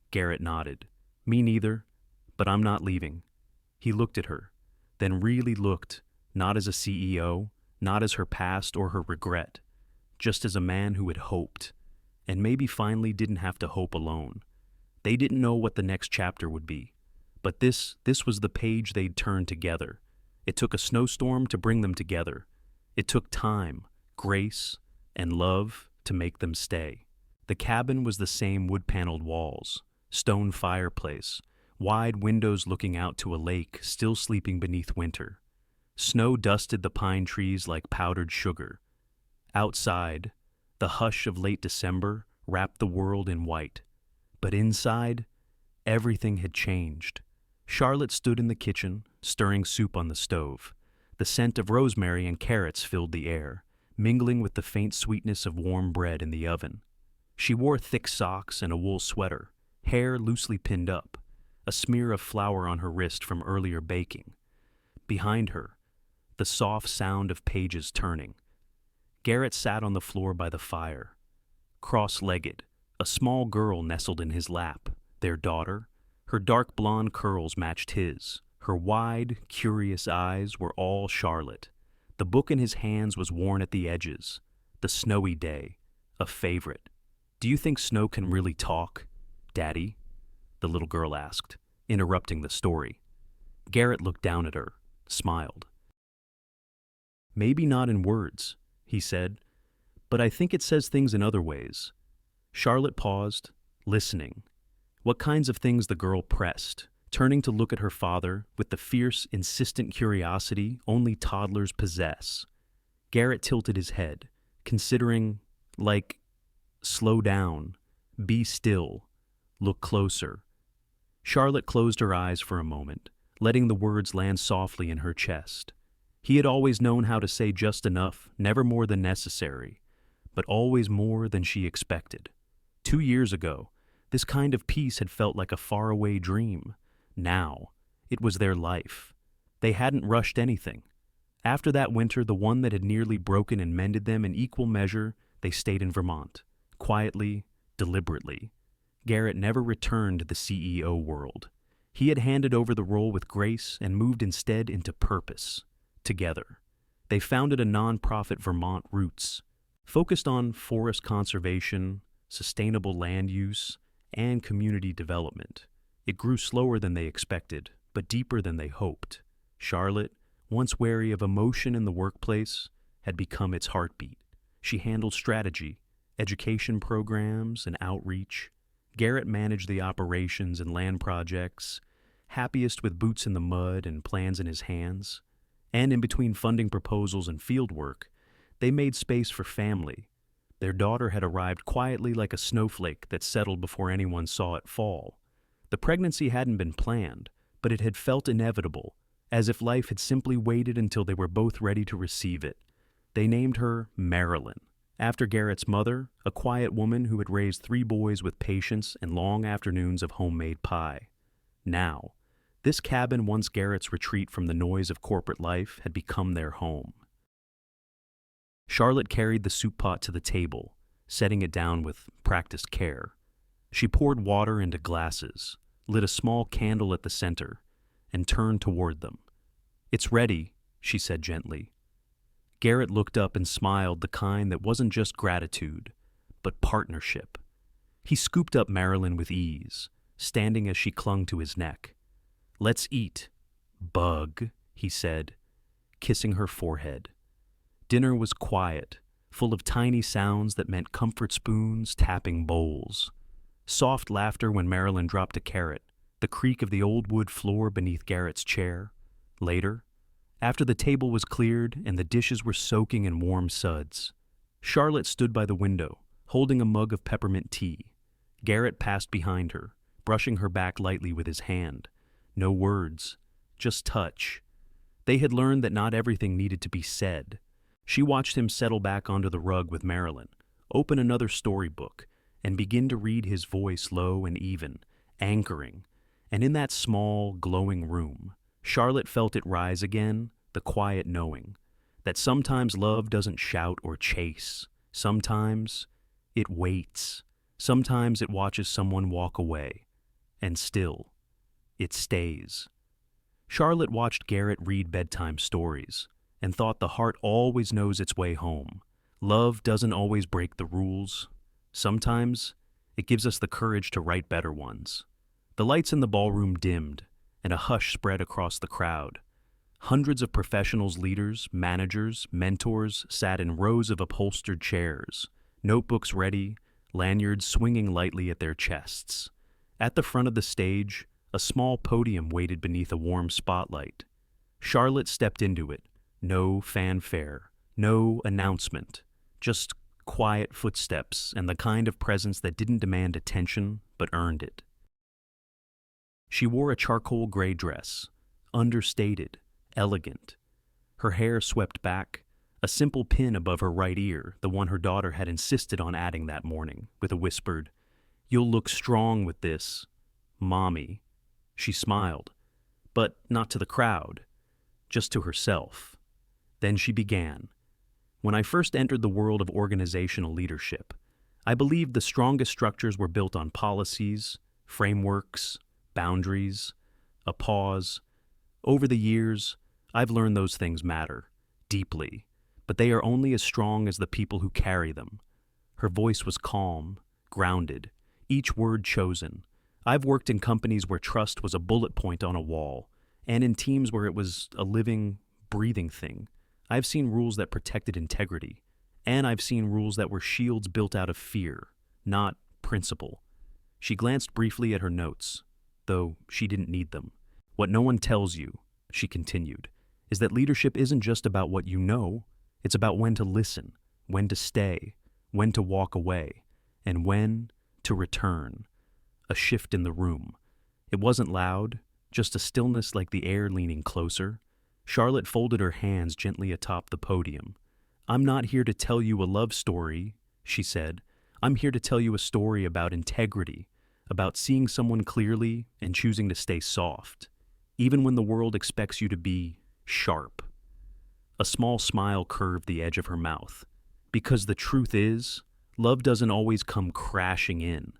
Garrett nodded. "Me neither, but I'm not leaving." He looked at her, then really looked, not as a CEO, not as her past or her regret, just as a man who had hoped, and maybe finally didn't have to hope alone. They didn't know what the next chapter would be, but this was the page they'd turned together. It took a snowstorm to bring them together. It took time, grace, and love to make them stay. The cabin was the same wood-paneled walls, stone fireplace, wide windows looking out to a lake still sleeping beneath winter. Snow dusted the pine trees like powdered sugar. Outside, the hush of late December wrapped the world in white. But inside, everything had changed. Charlotte stood in the kitchen, stirring soup on the stove. The scent of rosemary and carrots filled the air, mingling with the faint sweetness of warm bread in the oven. She wore thick socks and a wool sweater, hair loosely pinned up, a smear of flour on her wrist from earlier baking. Behind her, the soft sound of pages turning. Garrett sat on the floor by the fire, cross-legged, a small girl nestled in his lap, their daughter. Her dark blonde curls matched his. Her wide, curious eyes were all Charlotte. The book in his hands was worn at the edges. The Snowy Day, a favorite. "Do you think snow can really talk, Daddy?" the little girl asked, interrupting the story. Garrett looked down at her, smiled. "Maybe not in words," he said, "but I think it says things in other ways." Charlotte paused, listening. What kinds of things the girl pressed, turning to look at her father with the fierce, insistent curiosity only toddlers possess. Garrett tilted his head, considering, like, slow down, be still, look closer. Charlotte closed her eyes for a moment, letting the words land softly in her chest. He had always known how to say just enough, never more than necessary, but always more than she expected. 2 years ago, this kind of peace had felt like a faraway dream. Now, it was their life. They hadn't rushed anything. After that winter, the one that had nearly broken and mended them in equal measure, they stayed in Vermont, quietly, deliberately. Garrett never returned to the CEO world. He had handed over the role with grace and moved instead into purpose. Together, they founded a nonprofit, Vermont Roots, focused on forest conservation, sustainable land use, and community development. It grew slower than they expected, but deeper than they hoped. Charlotte, once wary of emotion in the workplace, had become its heartbeat. She handled strategy, education programs, and outreach. Garrett managed the operations and land projects, happiest with boots in the mud and plans in his hands. And in between funding proposals and field work, they made space for family. Their daughter had arrived quietly like a snowflake that settled before anyone saw it fall. The pregnancy hadn't been planned, but it had felt inevitable, as if life had simply waited until they were both ready to receive it. They named her Marilyn, after Garrett's mother, a quiet woman who had raised 3 boys with patience and long afternoons of homemade pie. Now, this cabin, once Garrett's retreat from the noise of corporate life, had become their home. Charlotte carried the soup pot to the table, setting it down with practiced care. She poured water into glasses, lit a small candle at the center, and turned toward them. "It's ready," she said gently. Garrett looked up and smiled, the kind that wasn't just gratitude, but partnership. He scooped up Marilyn with ease, standing as she clung to his neck. "Let's eat, bug," he said, kissing her forehead. Dinner was quiet, full of tiny sounds that meant comfort spoons tapping bowls. Soft laughter when Marilyn dropped a carrot, the creak of the old wood floor beneath Garrett's chair. Later, after the table was cleared and the dishes were soaking in warm suds, Charlotte stood by the window, holding a mug of peppermint tea. Garrett passed behind her, brushing her back lightly with his hand. No words, just touch. They had learned that not everything needed to be said. She watched him settle back onto the rug with Marilyn, open another storybook, and begin to read, his voice low and even, anchoring. And in that small, glowing room, Charlotte felt it rise again, the quiet knowing that sometimes love doesn't shout or chase. Sometimes it waits. Sometimes it watches someone walk away. And still, it stays. Charlotte watched Garrett read bedtime stories and thought the heart always knows its way home. Love doesn't always break the rules. Sometimes it gives us the courage to write better ones. The lights in the ballroom dimmed, and a hush spread across the crowd. Hundreds of professionals, leaders, managers, mentors sat in rows of upholstered chairs, notebooks ready, lanyards swinging lightly at their chests. At the front of the stage, a small podium waited beneath a warm spotlight. Charlotte stepped into it. No fanfare, no announcement, just quiet footsteps and the kind of presence that didn't demand attention but earned it. She wore a charcoal gray dress, understated, elegant. Her hair swept back, a simple pin above her right ear, the one her daughter had insisted on adding that morning, with a whispered, "You'll look strong with this, Mommy." She smiled, but not to the crowd, just to herself. Then she began. "When I first entered the world of organizational leadership, I believed the strongest structures were built on policies, frameworks, boundaries, a pause. Over the years, I've learned those things matter, deeply, but they are only as strong as the people who carry them." Her voice was calm, grounded, each word chosen. "I've worked in companies where trust was a bullet point on a wall, and in teams where it was a living, breathing thing. I've seen rules that protected integrity, and I've seen rules that were shields built out of fear, not principle." She glanced briefly at her notes, though she didn't need them. "What no one tells you," she continued, "is that leadership isn't just about what you know. It's about when to listen, when to stay, when to walk away, and when to return." A shift in the room. It wasn't loud, just a stillness like the air leaning closer. Charlotte folded her hands gently atop the podium. "I'm not here to tell you a love story," she said. "I'm here to tell you a story about integrity, about seeing someone clearly and choosing to stay soft, even when the world expects you to be sharp." A small smile curved the edge of her mouth. "Because the truth is, love doesn't always come crashing in.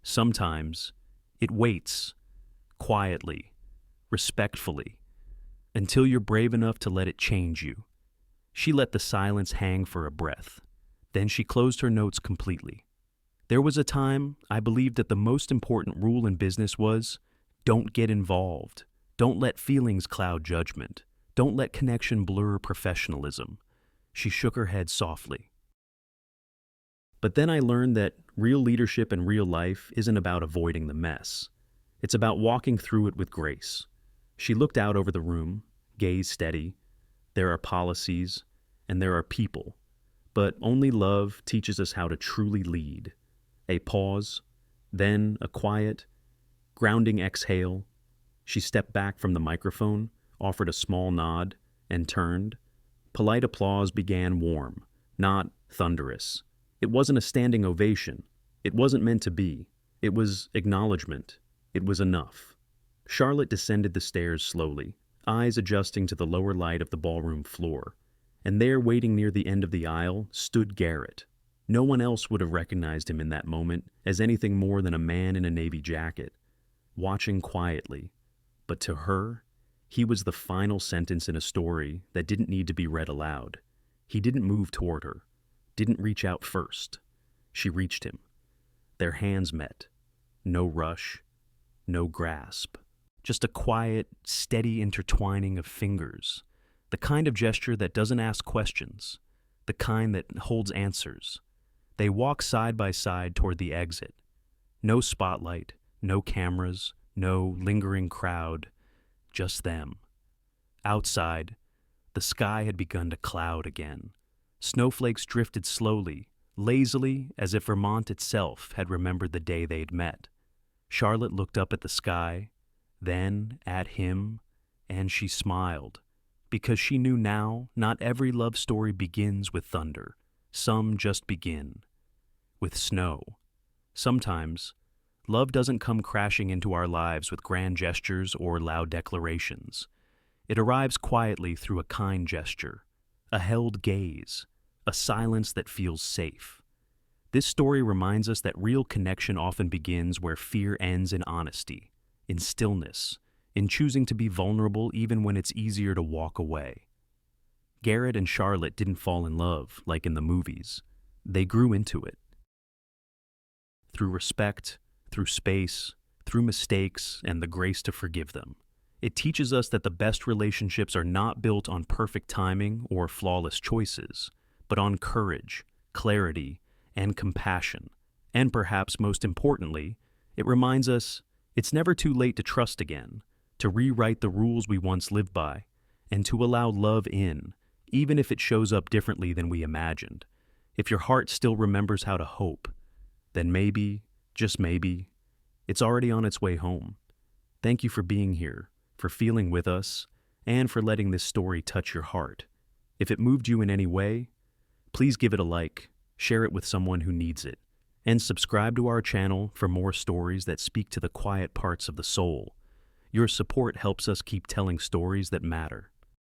Sometimes it waits, quietly, respectfully, until you're brave enough to let it change you. She let the silence hang for a breath. Then she closed her notes completely. There was a time I believed that the most important rule in business was, don't get involved. Don't let feelings cloud judgment. Don't let connection blur professionalism. She shook her head softly. But then I learned that real leadership in real life isn't about avoiding the mess. It's about walking through it with grace. She looked out over the room, gaze steady. There are policies, and there are people. But only love teaches us how to truly lead. A pause, then a quiet, grounding exhale. She stepped back from the microphone, offered a small nod, and turned. Polite applause began warm, not thunderous. It wasn't a standing ovation. It wasn't meant to be. It was acknowledgement. It was enough. Charlotte descended the stairs slowly, eyes adjusting to the lower light of the ballroom floor. And there, waiting near the end of the aisle, stood Garrett. No one else would have recognized him in that moment as anything more than a man in a navy jacket, watching quietly. But to her, he was the final sentence in a story that didn't need to be read aloud. He didn't move toward her, didn't reach out first. She reached him. Their hands met. No rush, no grasp. Just a quiet, steady intertwining of fingers. The kind of gesture that doesn't ask questions. The kind that holds answers. They walk side by side toward the exit. No spotlight, no cameras, no lingering crowd. Just them. Outside, the sky had begun to cloud again. Snowflakes drifted slowly, lazily, as if Vermont itself had remembered the day they'd met. Charlotte looked up at the sky, then at him, and she smiled, because she knew now not every love story begins with thunder. Some just begin with snow. Sometimes, love doesn't come crashing into our lives with grand gestures or loud declarations. It arrives quietly through a kind gesture, a held gaze, a silence that feels safe. This story reminds us that real connection often begins where fear ends in honesty, in stillness, in choosing to be vulnerable even when it's easier to walk away. Garrett and Charlotte didn't fall in love like in the movies. They grew into it. Through respect, through space, through mistakes, and the grace to forgive them. It teaches us that the best relationships are not built on perfect timing or flawless choices, but on courage, clarity, and compassion. And perhaps most importantly, it reminds us it's never too late to trust again, to rewrite the rules we once lived by, and to allow love in, even if it shows up differently than we imagined. If your heart still remembers how to hope, then maybe, just maybe, it's already on its way home. Thank you for being here, for feeling with us, and for letting this story touch your heart. If it moved you in any way, please give it a like, share it with someone who needs it, and subscribe to our channel for more stories that speak to the quiet parts of the soul. Your support helps us keep telling stories that matter.